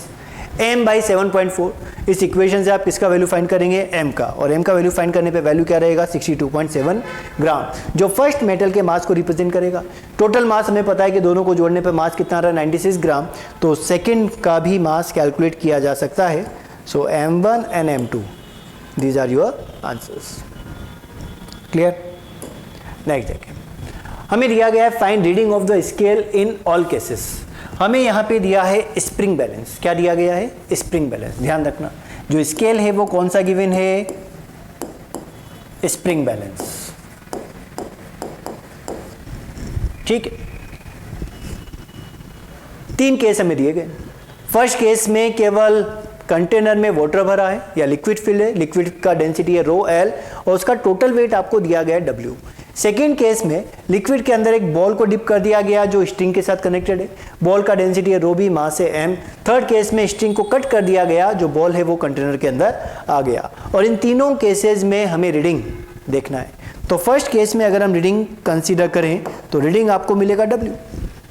m/7.4, इस इक्वेशन से आप किसका वैल्यू फाइंड करेंगे, m का, और m का वैल्यू फाइंड करने पे वैल्यू क्या रहेगा 62.7 ग्राम, जो फर्स्ट मेटल के मास को रिप्रेजेंट करेगा। टोटल मास हमें पता है कि दोनों को जोड़ने पे मास कितना रहा 96 ग्राम, तो सेकेंड का भी मास कैलकुलेट किया जा सकता है। So m1 and m2, these are your answers. Clear? Next देखिए, हमें दिया गया है find reading of the scale in all cases. हमें यहाँ पे दिया है स्प्रिंग बैलेंस। क्या दिया गया है? Spring balance. ध्यान रखना, जो स्केल है वो कौन सा गिवन है, स्प्रिंग बैलेंस। ठीक है, 3 केस हमें दिए गए। फर्स्ट केस में केवल कंटेनर में वाटर भरा है या लिक्विड फिल है, लिक्विड का डेंसिटी है रो एल और उसका टोटल वेट आपको दिया गया है डब्ल्यू। सेकेंड केस में लिक्विड के अंदर एक बॉल को डिप कर दिया गया जो स्ट्रिंग के साथ कनेक्टेड है, बॉल का डेंसिटी है रो बी, मास है एम। थर्ड केस में स्ट्रिंग को कट कर दिया गया, जो बॉल है वो कंटेनर के अंदर आ गया। और इन तीनों केसेस में हमें रीडिंग देखना है। तो फर्स्ट केस में अगर हम रीडिंग कंसीडर करें तो रीडिंग आपको मिलेगा डब्ल्यू,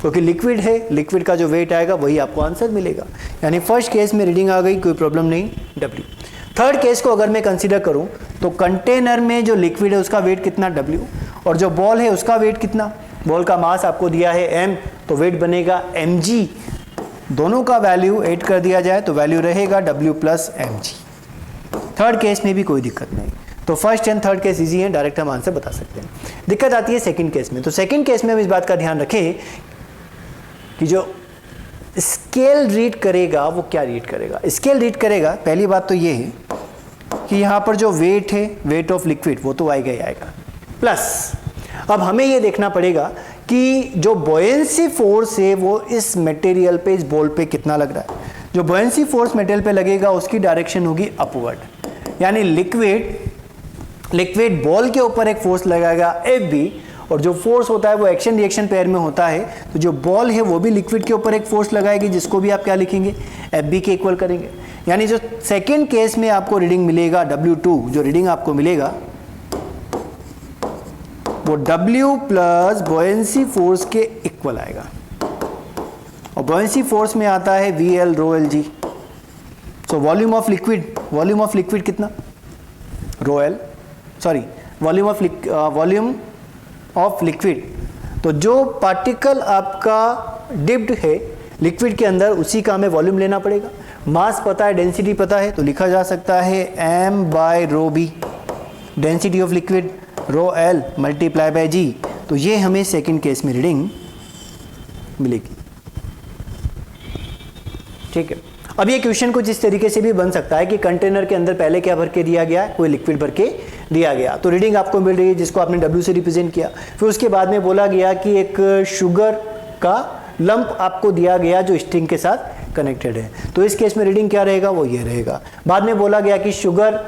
क्योंकि लिक्विड है, लिक्विड का जो वेट आएगा वही आपको आंसर मिलेगा। यानी फर्स्ट केस में रीडिंग आ गई, कोई प्रॉब्लम नहीं, डब्ल्यू। थर्ड केस को अगर मैं कंसीडर करूं तो कंटेनर में जो लिक्विड है उसका वेट कितना डब्ल्यू, और जो बॉल है उसका वेट कितना, बॉल का मास आपको दिया है एम, तो वेट बनेगा mg। दोनों का वैल्यू ऐड कर दिया जाए तो वैल्यू रहेगा w plus mg। Third case में भी कोई दिक्कत नहीं। तो first and third case easy है, डायरेक्ट हम आंसर बता सकते हैं। दिक्कत आती है सेकंड केस में। तो सेकंड केस में हम इस बात का ध्यान रखें कि जो स्केल रीड करेगा वो क्या रीड करेगा। स्केल रीड करेगा, पहली बात तो ये है कि यहाँ पर जो वेट है, वेट ऑफ लिक्विड, वो तो आएगा ही आएगा, प्लस अब हमें ये देखना पड़ेगा कि जो बॉयंसी फोर्स है वो इस मटेरियल पे, इस बॉल पे कितना लग रहा है। जो बॉयंसी फोर्स मटेरियल पे लगेगा उसकी डायरेक्शन होगी अपवर्ड, यानी लिक्विड बॉल के ऊपर एक फोर्स लगाएगा Fb, और जो फोर्स होता है वो एक्शन रिएक्शन पेयर में होता है। तो जो बॉल है वो भी लिक्विड के ऊपर एक फोर्स लगाएगी, जिसको भी आप क्या लिखेंगे, Fb के इक्वल करेंगे। यानी जो सेकेंड केस में आपको रीडिंग मिलेगा W2, जो रीडिंग आपको मिलेगा वो W प्लस बॉयंसी फोर्स के इक्वल आएगा, और बॉयंसी फोर्स में आता है VL rho L G. So volume of liquid कितना, rho L, sorry volume of liquid. तो जो पार्टिकल आपका डिप्ड है लिक्विड के अंदर उसी का हमें वॉल्यूम लेना पड़ेगा। मास पता है, डेंसिटी पता है, तो लिखा जा सकता है m by rho B, density of liquid rho L multiply by G. तो ये हमें सेकंड केस में रीडिंग मिलेगी। ठीक है, अब ये क्वेश्चन कुछ इस तरीके से भी बन सकता है कि कंटेनर के अंदर पहले क्या भर के दिया गया, कोई लिक्विड भर के दिया गया, तो रीडिंग आपको मिल रही है जिसको आपने W से रिप्रेजेंट किया। फिर उसके बाद में बोला गया कि एक शुगर का लंप आपको दिया गया जो स्ट्रिंग के साथ कनेक्टेड है, तो इस केस में रीडिंग क्या रहेगा, वो ये रहेगा। बाद में बोला गया कि शुगर,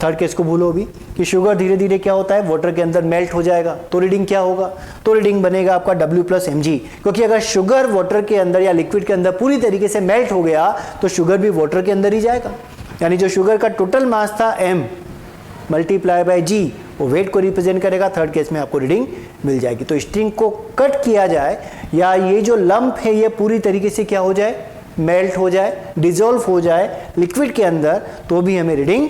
थर्ड केस को भूलो भी, कि शुगर धीरे धीरे क्या होता है, वाटर के अंदर मेल्ट हो जाएगा, तो रीडिंग क्या होगा, तो रीडिंग बनेगा आपका W प्लस mg, क्योंकि अगर शुगर वाटर के अंदर या लिक्विड के अंदर पूरी तरीके से मेल्ट हो गया तो शुगर भी वाटर के अंदर ही जाएगा। यानी जो शुगर का टोटल मास था m मल्टीप्लाई बाय g, वो वेट को रिप्रेजेंट करेगा। थर्ड केस में आपको रीडिंग मिल जाएगी। तो स्ट्रिंग को कट किया जाए या ये जो लंप है ये पूरी तरीके से क्या हो जाए, मेल्ट हो जाए, डिजोल्व हो जाए लिक्विड के अंदर, तो भी हमें रीडिंग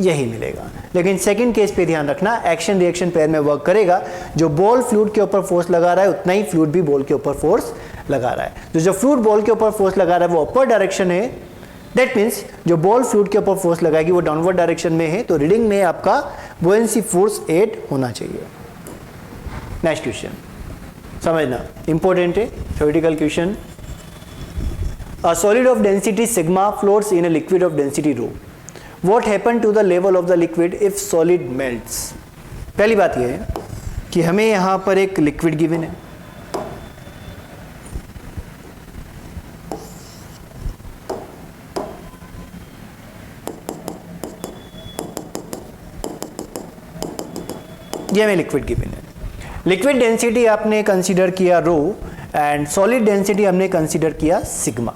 यही मिलेगा। लेकिन सेकंड केस पे ध्यान रखना, एक्शन रिएक्शन पेयर में वर्क करेगा। जो बॉल फ्लूइड के ऊपर फोर्स लगा रहा है उतना ही फ्लूइड भी बॉल के ऊपर फोर्स लगा रहा है। जो फ्लूइड बॉल के ऊपर फोर्स लगा रहा है वो अपर डायरेक्शन है, दैट मीन्स जो बॉल फ्लूइड के ऊपर फोर्स लगाएगी वो डाउनवर्ड डायरेक्शन में है, तो रीडिंग में आपका बुओयेंसी फोर्स 8 होना चाहिए। नेक्स्ट क्वेश्चन समझना इंपॉर्टेंट है, theoretical question. A solid of density sigma floats in a liquid of density rho, What happened to the level of the liquid if solid melts? पहली बात यह है कि हमें यहां पर एक लिक्विड गिवन है, ये हमें लिक्विड गिवन है। लिक्विड डेंसिटी आपने कंसीडर किया रो एंड सॉलिड डेंसिटी हमने कंसीडर किया सिग्मा।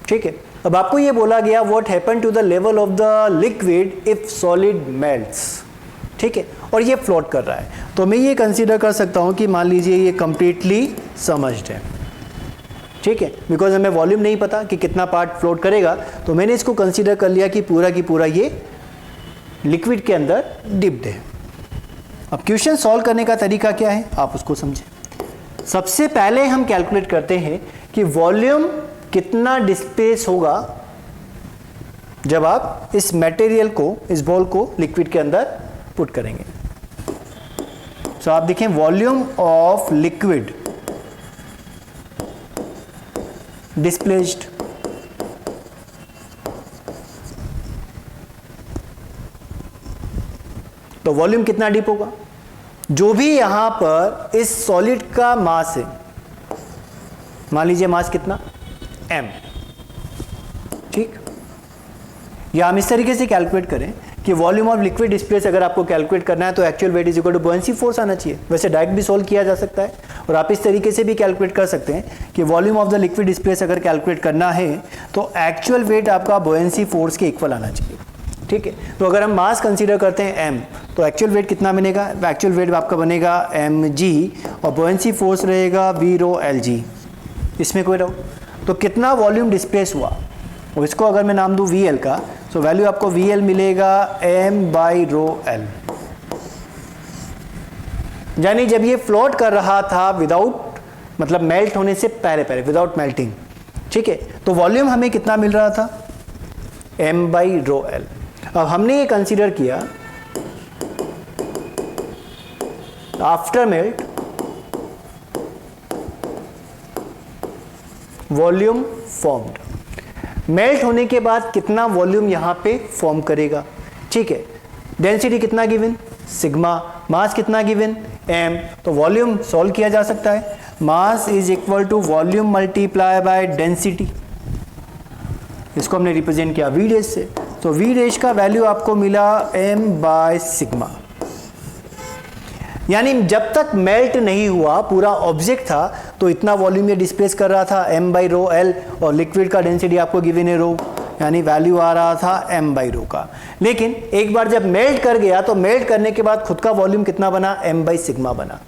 ठीक है, अब आपको ये बोला गया what happen to the level of the liquid if solid melts. ठीक है, और ये फ्लोट कर रहा है, तो मैं ये कंसीडर कर सकता हूं कि मान लीजिए ये कंप्लीटली समझड है। ठीक है, बिकॉज हमें वॉल्यूम नहीं पता कि कितना पार्ट फ्लोट करेगा, तो मैंने इसको कंसीडर कर लिया कि पूरा की पूरा ये लिक्विड के अंदर डिप्ड है। अब क्वेश्चन सॉल्व करने का तरीका क्या है आप उसको समझें। सबसे पहले हम कैलकुलेट करते हैं कि वॉल्यूम कितना डिस्प्लेस होगा जब आप इस मटेरियल को, इस बॉल को लिक्विड के अंदर पुट करेंगे। सो आप देखें वॉल्यूम ऑफ लिक्विड डिस्प्लेस्ड, तो वॉल्यूम कितना डीप होगा। जो भी यहां पर इस सॉलिड का मास है, मान लीजिए मास कितना m, ठीक, या हम इस तरीके से कैलकुलेट करें कि वॉल्यूम ऑफ लिक्विड डिस्प्लेस अगर आपको कैलकुलेट करना है तो actual weight is equal to buoyancy force आना चाहिए। वैसे डायरेक्ट भी सोल्व किया जा सकता है और आप इस तरीके से भी कैलकुलेट कर सकते हैं कि volume of the liquid displace अगर कैलकुलेट करना है तो एक्चुअल वेट आपका बुओयेंसी फोर्स के इक्वल आना चाहिए, ठीक है। तो अगर हम मास कंसीडर करते हैं m, तो एक्चुअल वेट कितना बनेगा, एक्चुअल वेट आपका बनेगा mg और बुओयेंसी फोर्स रहेगा v rho lg, इसमें कोई डाउट। तो कितना वॉल्यूम डिस्प्लेस हुआ और इसको अगर मैं नाम दूं VL का, तो वैल्यू आपको VL मिलेगा m बाई रो L। यानी जब ये फ्लोट कर रहा था विदाउट, मतलब मेल्ट होने से पहले विदाउट मेल्टिंग, ठीक है, तो वॉल्यूम हमें कितना मिल रहा था m बाई रो L। अब हमने ये कंसीडर किया after melt volume formed, melt होने के बाद कितना वॉल्यूम यहां पे फॉर्म करेगा, ठीक है। डेंसिटी कितना गिवन सिग्मा, मास कितना गिवन m, तो वॉल्यूम सॉल्व किया जा सकता है। Mass is equal to volume multiply by density, इसको हमने रिप्रेजेंट किया v डैश से, तो v डैश का वैल्यू आपको मिला m बाय सिग्मा। यानी जब तक मेल्ट नहीं हुआ पूरा ऑब्जेक्ट था तो इतना वॉल्यूम ये डिस्प्लेस कर रहा था m बाई रो L, और लिक्विड का डेंसिटी आपको गिवन है रो, यानी वैल्यू आ रहा था m बाई रो का। लेकिन एक बार जब मेल्ट कर गया तो मेल्ट करने के बाद खुद का वॉल्यूम कितना बना, m बाई सिग्मा बना।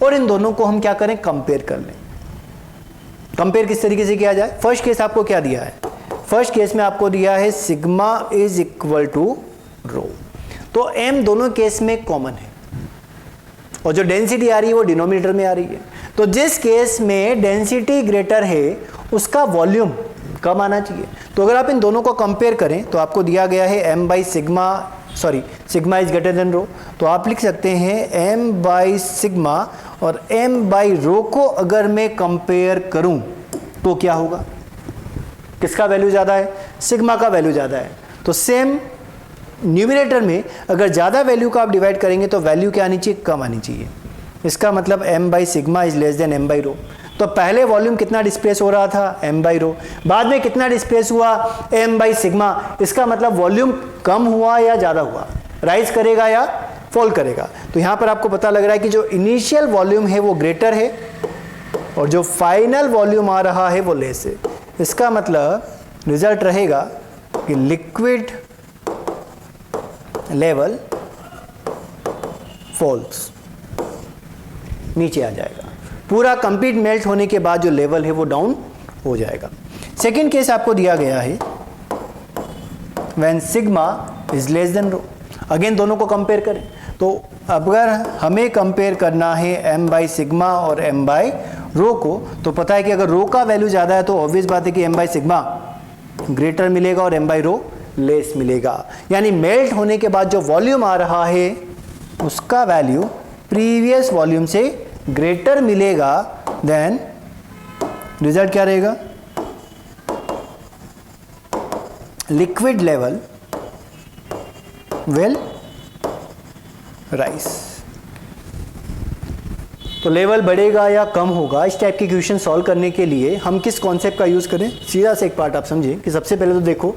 और इन दोनों को हम क्या करें, कंपेयर कर लें। कंपेयर किस तरीके से किया जाए, फर्स्ट केस आपको क्या दिया है, फर्स्ट केस में आपको दिया है सिग्मा इज इक्वल टू रो, तो m दोनों केस में कॉमन है और जो डेंसिटी आ रही है वो डिनोमिनेटर में आ रही है। तो जिस केस में डेंसिटी ग्रेटर है उसका वॉल्यूम कम आना चाहिए। तो अगर आप इन दोनों को कंपेयर करें तो आपको दिया गया है m by sigma, sorry sigma is greater than rho, तो आप लिख सकते हैं m बाई सिग्मा, और m बाई रो को अगर मैं कंपेयर करूं तो क्या होगा, किसका वैल्यू ज़्यादा है, सिग्मा का वैल्यू ज़्यादा है। तो सेम न्यूमिनेटर में अगर ज़्यादा वैल्यू का आप डिवाइड करेंगे तो वैल्यू क्या आनी चाहिए, कम आनी चाहिए। इसका मतलब m by sigma is less then m by रो। तो पहले वॉल्यूम कितना डिस्प्लेस हो रहा था, m बाई रो, बाद में कितना डिस्प्लेस हुआ, m बाई सिग्मा। इसका मतलब वॉल्यूम कम हुआ या ज़्यादा हुआ, राइज करेगा या फॉल करेगा। तो यहाँ पर आपको पता लग रहा है कि जो इनिशियल वॉल्यूम है वो ग्रेटर है और जो फाइनल वॉल्यूम आ रहा है वो लेस है। इसका मतलब रिजल्ट रहेगा कि लिक्विड लेवल फॉल्स, नीचे आ जाएगा। पूरा कंप्लीट मेल्ट होने के बाद जो लेवल है वो डाउन हो जाएगा। सेकेंड केस आपको दिया गया है when sigma is less than rho. Again दोनों को कंपेयर करें तो अगर हमें कंपेयर करना है m बाई सिग्मा और m बाई रो को, तो पता है कि अगर रो का वैल्यू ज़्यादा है तो ऑब्वियस बात है कि m बाई सिग्मा ग्रेटर मिलेगा और m बाई रो लेस मिलेगा। यानी मेल्ट होने के बाद जो वॉल्यूम आ रहा है उसका वैल्यू प्रीवियस वॉल्यूम से ग्रेटर मिलेगा, देन रिजल्ट क्या रहेगा, लिक्विड लेवल विल राइज। तो लेवल बढ़ेगा या कम होगा, इस टाइप के क्वेश्चन सॉल्व करने के लिए हम किस कॉन्सेप्ट का यूज़ करें। सीधा से एक पार्ट आप समझें कि सबसे पहले तो देखो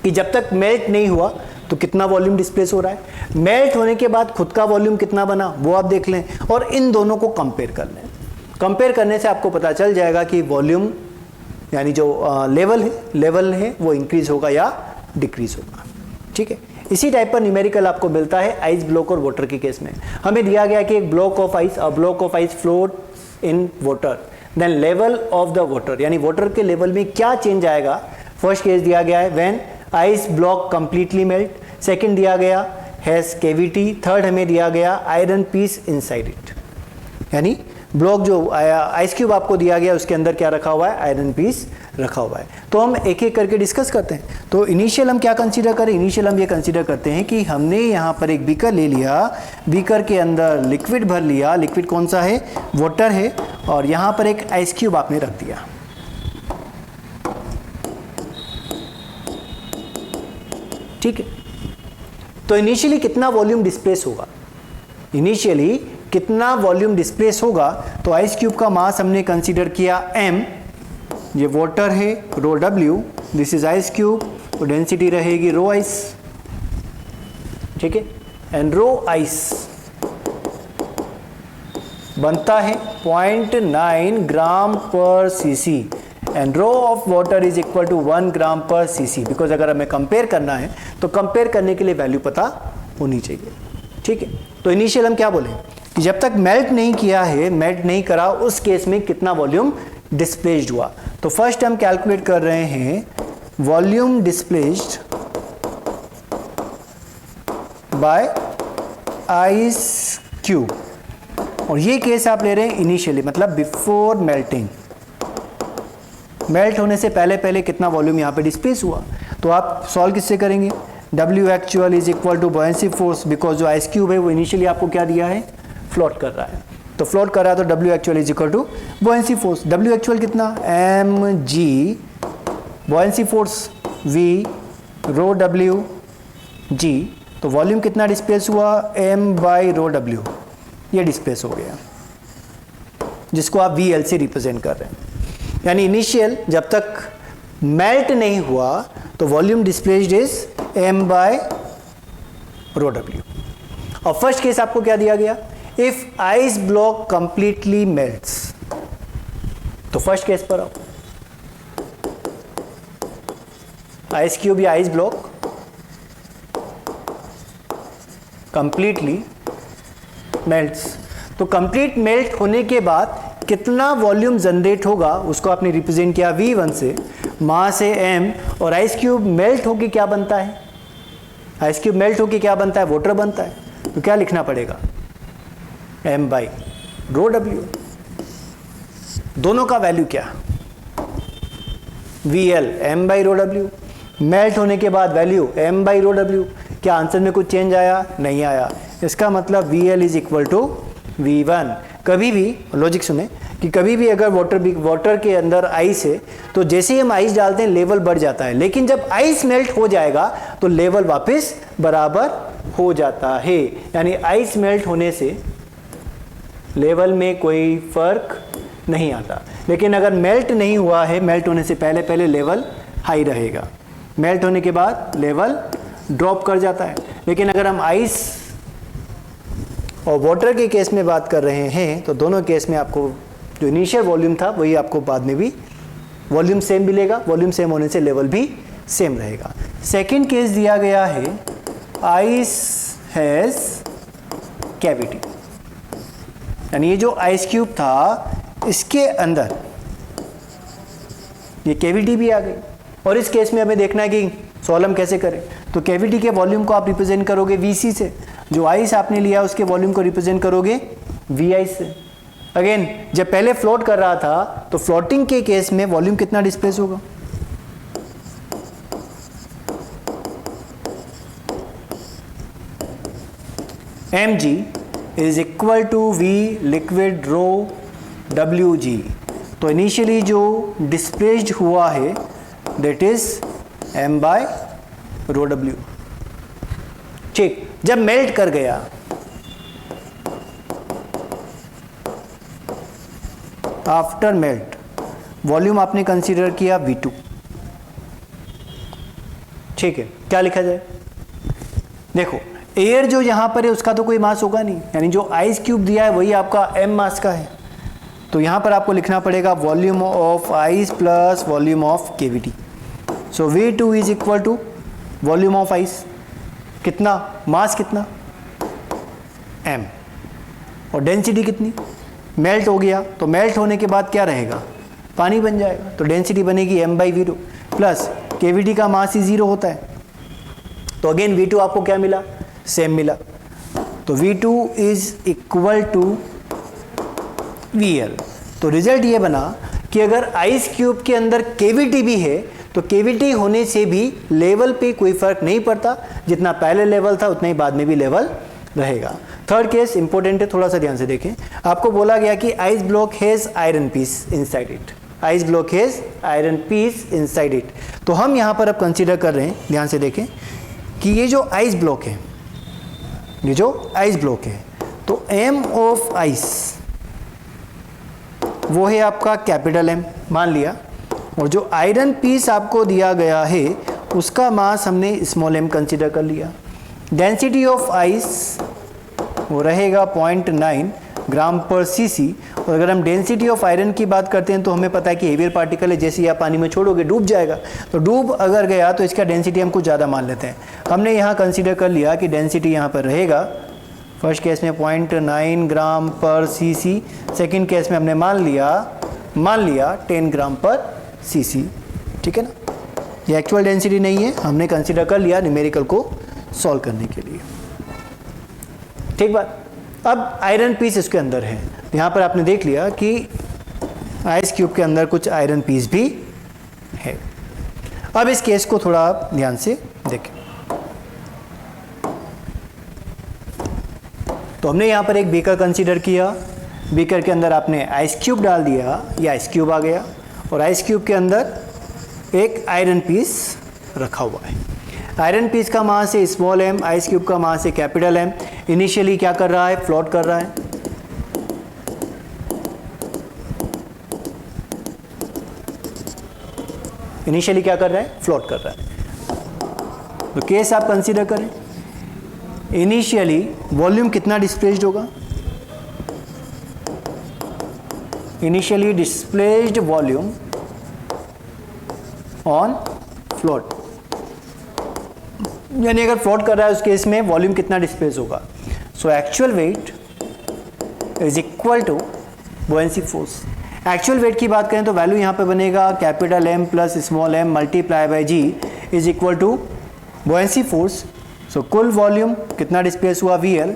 कि जब तक मेल्ट नहीं हुआ तो कितना वॉल्यूम डिस्प्लेस हो रहा है, मेल्ट होने के बाद खुद का वॉल्यूम कितना बना वो आप देख लें, और इन दोनों को कंपेयर कर लें। कंपेयर करने से आपको पता चल जाएगा कि वॉल्यूम यानी जो लेवल है वो इंक्रीज होगा या डिक्रीज होगा, ठीक है। इसी टाइप पर न्यूमेरिकल आपको मिलता है आइस ब्लॉक और वाटर के केस में। हमें दिया गया कि एक block of ice float in water, then level of the water, यानी वाटर के लेवल में क्या चेंज आएगा। फर्स्ट केस दिया गया है when ice block completely melt, second दिया गया हैज कैविटी, थर्ड हमें दिया गया आयरन पीस इनसाइड इट, यानी ब्लॉक जो आइस क्यूब आपको दिया गया उसके अंदर क्या रखा हुआ है, आयरन पीस रखा हुआ है। तो हम एक एक करके डिस्कस करते हैं। तो इनिशियल हम क्या कंसीडर करें, इनिशियल हम ये कंसीडर करते हैं कि हमने यहाँ पर एक बीकर ले लिया, बीकर के अंदर लिक्विड भर लिया, लिक्विड कौन सा है, वाटर है, और यहाँ पर एक आइस क्यूब आपने रख दिया। ठीक है, तो इनिशियली कितना वॉल्यूम डिस्प्लेस होगा, इनिशियली कितना वॉल्यूम डिस्प्लेस होगा। तो आइस क्यूब का मास हमने कंसीडर किया m, ये वाटर है रो w, this is ice cube, तो डेंसिटी रहेगी रो आइस, ठीक है, एंड रो आइस बनता है 0.9 gram per CC and rho of water is equal to 1 gram per CC. Because अगर हमें कंपेयर करना है तो कंपेयर करने के लिए वैल्यू पता होनी चाहिए। ठीक है, तो इनिशियल हम क्या बोले कि जब तक मेल्ट नहीं किया है, मेल्ट नहीं करा, उस केस में कितना वॉल्यूम डिस्प्लेस्ड हुआ। तो फर्स्ट हम कैलकुलेट कर रहे हैं volume displaced by ice cube, और ये केस आप ले रहे हैं इनिशियली, मतलब बिफोर मेल्टिंग, मेल्ट होने से पहले पहले कितना वॉल्यूम यहाँ पे डिस्प्लेस हुआ। तो आप सॉल्व किससे करेंगे, W actual is equal to buoyancy force, because जो आइस क्यूब है वो इनिशियली आपको क्या दिया है, फ्लोट कर रहा है, तो फ्लोट कर रहा है, तो W actual is equal to buoyancy force. W actual कितना, mg, buoyancy force V rho W g, तो वॉल्यूम कितना डिस्प्लेस हुआ, m बाई रो W, ये डिस्प्लेस हो गया, जिसको आप VL से रिप्रेजेंट कर रहे हैं। यानी इनिशियल जब तक मेल्ट नहीं हुआ तो volume displaced is m by rho W। और फर्स्ट केस आपको क्या दिया गया, if ice block completely melts, तो फर्स्ट केस पर आओ, आइस क्यूब या आइस ब्लॉक कंप्लीटली मेल्ट्स, तो कंप्लीट मेल्ट होने के बाद कितना वॉल्यूम जनरेट होगा उसको आपने रिप्रेजेंट किया V1 से, मास है m, और आइस क्यूब मेल्ट होके क्या बनता है, आइस क्यूब मेल्ट होके क्या बनता है, वाटर बनता है, तो क्या लिखना पड़ेगा, m बाई रो W। दोनों का वैल्यू क्या, VL m by rho W, melt होने के बाद value m by rho W। क्या आंसर में कुछ चेंज आया, नहीं आया, इसका मतलब VL is equal to V1। कभी भी लॉजिक सुने कि कभी भी अगर वाटर के अंदर आइस है तो जैसे ही हम आइस डालते हैं लेवल बढ़ जाता है, लेकिन जब आइस मेल्ट हो जाएगा तो लेवल वापस बराबर हो जाता है। यानी आइस मेल्ट होने से लेवल में कोई फर्क नहीं आता, लेकिन अगर मेल्ट नहीं हुआ है, मेल्ट होने से पहले पहले लेवल हाई रहेगा, मेल्ट होने के बाद लेवल ड्रॉप कर जाता है। लेकिन अगर हम आइस और वाटर के केस में बात कर रहे हैं तो दोनों केस में आपको जो इनिशियल वॉल्यूम था वही आपको बाद में भी वॉल्यूम सेम मिलेगा, वॉल्यूम सेम होने से लेवल भी सेम रहेगा। सेकंड केस दिया गया है आइस हैज कैविटी, यानी ये जो आइस क्यूब था इसके अंदर ये कैविटी भी आ गई, और इस केस में हमें देखना है कि सॉल्व हम कैसे करें। तो कैविटी के वॉल्यूम को आप रिप्रेजेंट करोगे VC से, जो आइस आपने लिया उसके वॉल्यूम को रिप्रेजेंट करोगे VI से। अगेन जब पहले फ्लोट कर रहा था तो फ्लोटिंग के केस में वॉल्यूम कितना डिस्प्लेस होगा, mg is equal to V liquid rho WG। तो इनिशियली जो डिस्प्लेस्ड हुआ है that is m by rho W। ठीक, जब मेल्ट कर गया आफ्टर मेल्ट वॉल्यूम आपने कंसीडर किया V2। ठीक है, क्या लिखा जाए, देखो एयर जो यहां पर है उसका तो कोई मास होगा नहीं, यानी जो आइस क्यूब दिया है वही आपका m मास का है, तो यहां पर आपको लिखना पड़ेगा volume of ice plus volume of cavity. So V2 is equal to volume of ice, कितना मास, कितना m, और डेंसिटी कितनी मेल्ट हो गया, तो मेल्ट होने के बाद क्या रहेगा, पानी बन जाएगा, तो डेंसिटी बनेगी m/v2 प्लस केविटी का मास ही 0 होता है, तो अगेन V2 आपको क्या मिला, सेम मिला, तो V2 is equal to VL। तो रिजल्ट ये बना कि अगर आइस क्यूब के अंदर केविटी भी है तो केविटी होने से भी लेवल पे कोई फर्क नहीं पड़ता, जितना पहले लेवल था उतना ही बाद में भी लेवल रहेगा। थर्ड केस इंपॉर्टेंट है, थोड़ा सा ध्यान से देखें। आपको बोला गया कि ice block has iron piece inside it, ice block has iron piece inside it. तो हम यहाँ पर अब कंसीडर कर रहे हैं, ध्यान से देखें कि ये जो आइस ब्लॉक है, ये जो आइस ब्लॉक है, तो M ऑफ आइस वो है आपका कैपिटल M मान लिया, और जो आयरन पीस आपको दिया गया है उसका मास हमने स्मॉल m कंसीडर कर लिया। डेंसिटी ऑफ आइस वो रहेगा 0.9 ग्राम पर cc, और अगर हम डेंसिटी ऑफ आयरन की बात करते हैं तो हमें पता है कि हेवियर पार्टिकल है, जैसे ही आप पानी में छोड़ोगे डूब जाएगा, तो डूब अगर गया तो इसका डेंसिटी हम कुछ ज़्यादा मान लेते हैं। हमने यहाँ कंसीडर कर लिया कि डेंसिटी यहाँ पर रहेगा, फर्स्ट केस में 0.9 ग्राम पर cc, सेकेंड केस में हमने मान लिया 10 ग्राम पर cc, ठीक है ना। ये एक्चुअल डेंसिटी नहीं है, हमने कंसीडर कर लिया न्यूमेरिकल को सॉल्व करने के लिए, ठीक बात। अब आयरन पीस इसके अंदर है, यहाँ पर आपने देख लिया कि आइस क्यूब के अंदर कुछ आयरन पीस भी है। अब इस केस को थोड़ा आप ध्यान से देखें। तो हमने यहाँ पर एक बीकर कंसीडर किया, बीकर के अंदर आपने आइस क्यूब डाल दिया, ये आइस क्यूब आ गया, और आइस क्यूब के अंदर एक आयरन पीस रखा हुआ है। आयरन पीस का मास है स्मॉल m, आइस क्यूब का मास है कैपिटल M। इनिशियली क्या कर रहा है, फ्लोट कर रहा है, इनिशियली क्या कर रहा है, फ्लोट कर रहा है। तो केस आप कंसीडर करें, इनिशियली वॉल्यूम कितना डिस्प्लेस्ड होगा, initially displaced volume on float, यानी अगर फ्लोट कर रहा है उस केस में वॉल्यूम कितना डिस्प्लेस होगा। So actual weight is equal to buoyancy force. Actual weight की बात करें तो वैल्यू यहाँ पे बनेगा capital M plus small m multiply by G is equal to buoyancy force. So कुल वॉल्यूम कितना डिस्प्लेस हुआ VL,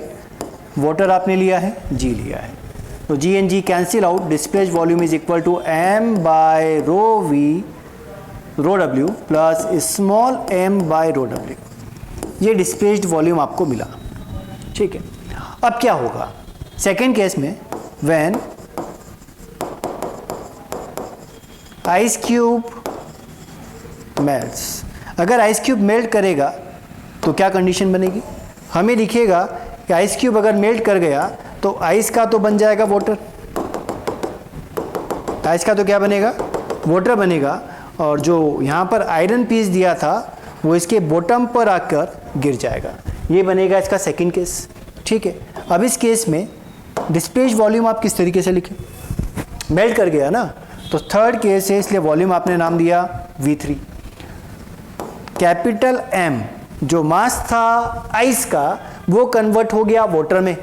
वाटर आपने लिया है, G लिया है, तो G and G cancel out, displaced volume is equal to M by rho W plus small m by rho W। ये डिस्प्लेस्ड वॉल्यूम आपको मिला, ठीक है। अब क्या होगा सेकेंड केस में, व्हेन आइस क्यूब मेल्ट्स, अगर आइस क्यूब मेल्ट करेगा तो क्या कंडीशन बनेगी, हमें दिखेगा कि आइस क्यूब अगर मेल्ट कर गया तो आइस का तो बन जाएगा वाटर, आइस का तो क्या बनेगा, वाटर बनेगा, और जो यहाँ पर आयरन पीस दिया था वो इसके बॉटम पर आकर गिर जाएगा, ये बनेगा इसका सेकंड केस, ठीक है। अब इस केस में डिस्प्लेस्ड वॉल्यूम आप किस तरीके से लिखें, मेल्ट कर गया ना, तो थर्ड केस है, इसलिए वॉल्यूम आपने नाम दिया V3। कैपिटल M जो मास था आइस का वो कन्वर्ट हो गया वाटर में,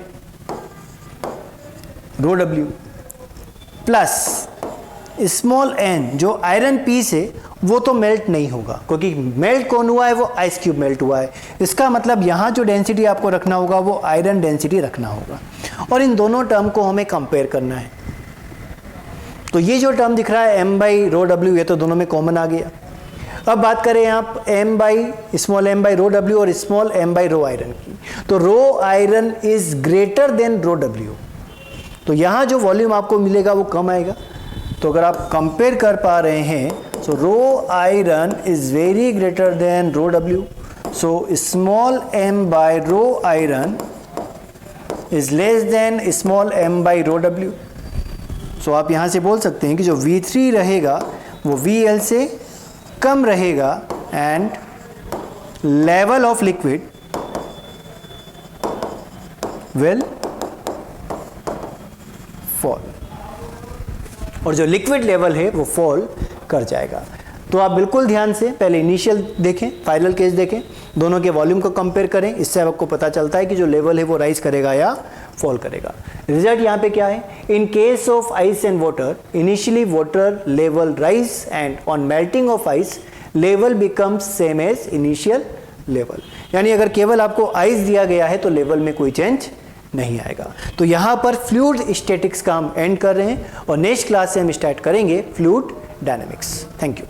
रो W, प्लस स्मॉल n जो आयरन पीस है वो तो मेल्ट नहीं होगा, क्योंकि मेल्ट कौन हुआ है, वो आइस क्यूब मेल्ट हुआ है। इसका मतलब यहाँ जो डेंसिटी आपको रखना होगा वो आयरन डेंसिटी रखना होगा, और इन दोनों टर्म को हमें कंपेयर करना है। तो ये जो टर्म दिख रहा है m बाई रो W, ये तो दोनों में कॉमन आ गया। अब बात करें आप m by small m by rho W और small m by rho iron की, तो rho iron is greater than rho W, तो यहाँ जो वॉल्यूम आपको मिलेगा वो कम आएगा। तो अगर आप कंपेयर कर पा रहे हैं, so rho iron is very greater than rho W, so small m by rho iron is less than small m by rho W। So आप यहाँ से बोल सकते हैं कि जो V3 रहेगा वो VL से कम रहेगा, and level of liquid will fall, और जो लिक्विड लेवल है वो फॉल कर जाएगा। तो आप बिल्कुल ध्यान से पहले इनिशियल देखें, फाइनल केस देखें, दोनों के वॉल्यूम को कंपेयर करें, इससे आपको पता चलता है कि जो लेवल है वो राइज करेगा या फॉल करेगा। रिजल्ट यहाँ पे क्या है, in case of ice and water initially water level rise and on melting of ice level becomes same as initial level. यानी अगर केवल आपको आइस दिया गया है तो लेवल में कोई चेंज नहीं आएगा। तो यहाँ पर फ्लूइड स्टैटिक्स का हम एंड कर रहे हैं और नेक्स्ट क्लास से हम स्टार्ट करेंगे फ्लूइड डायनेमिक्स। Thank you.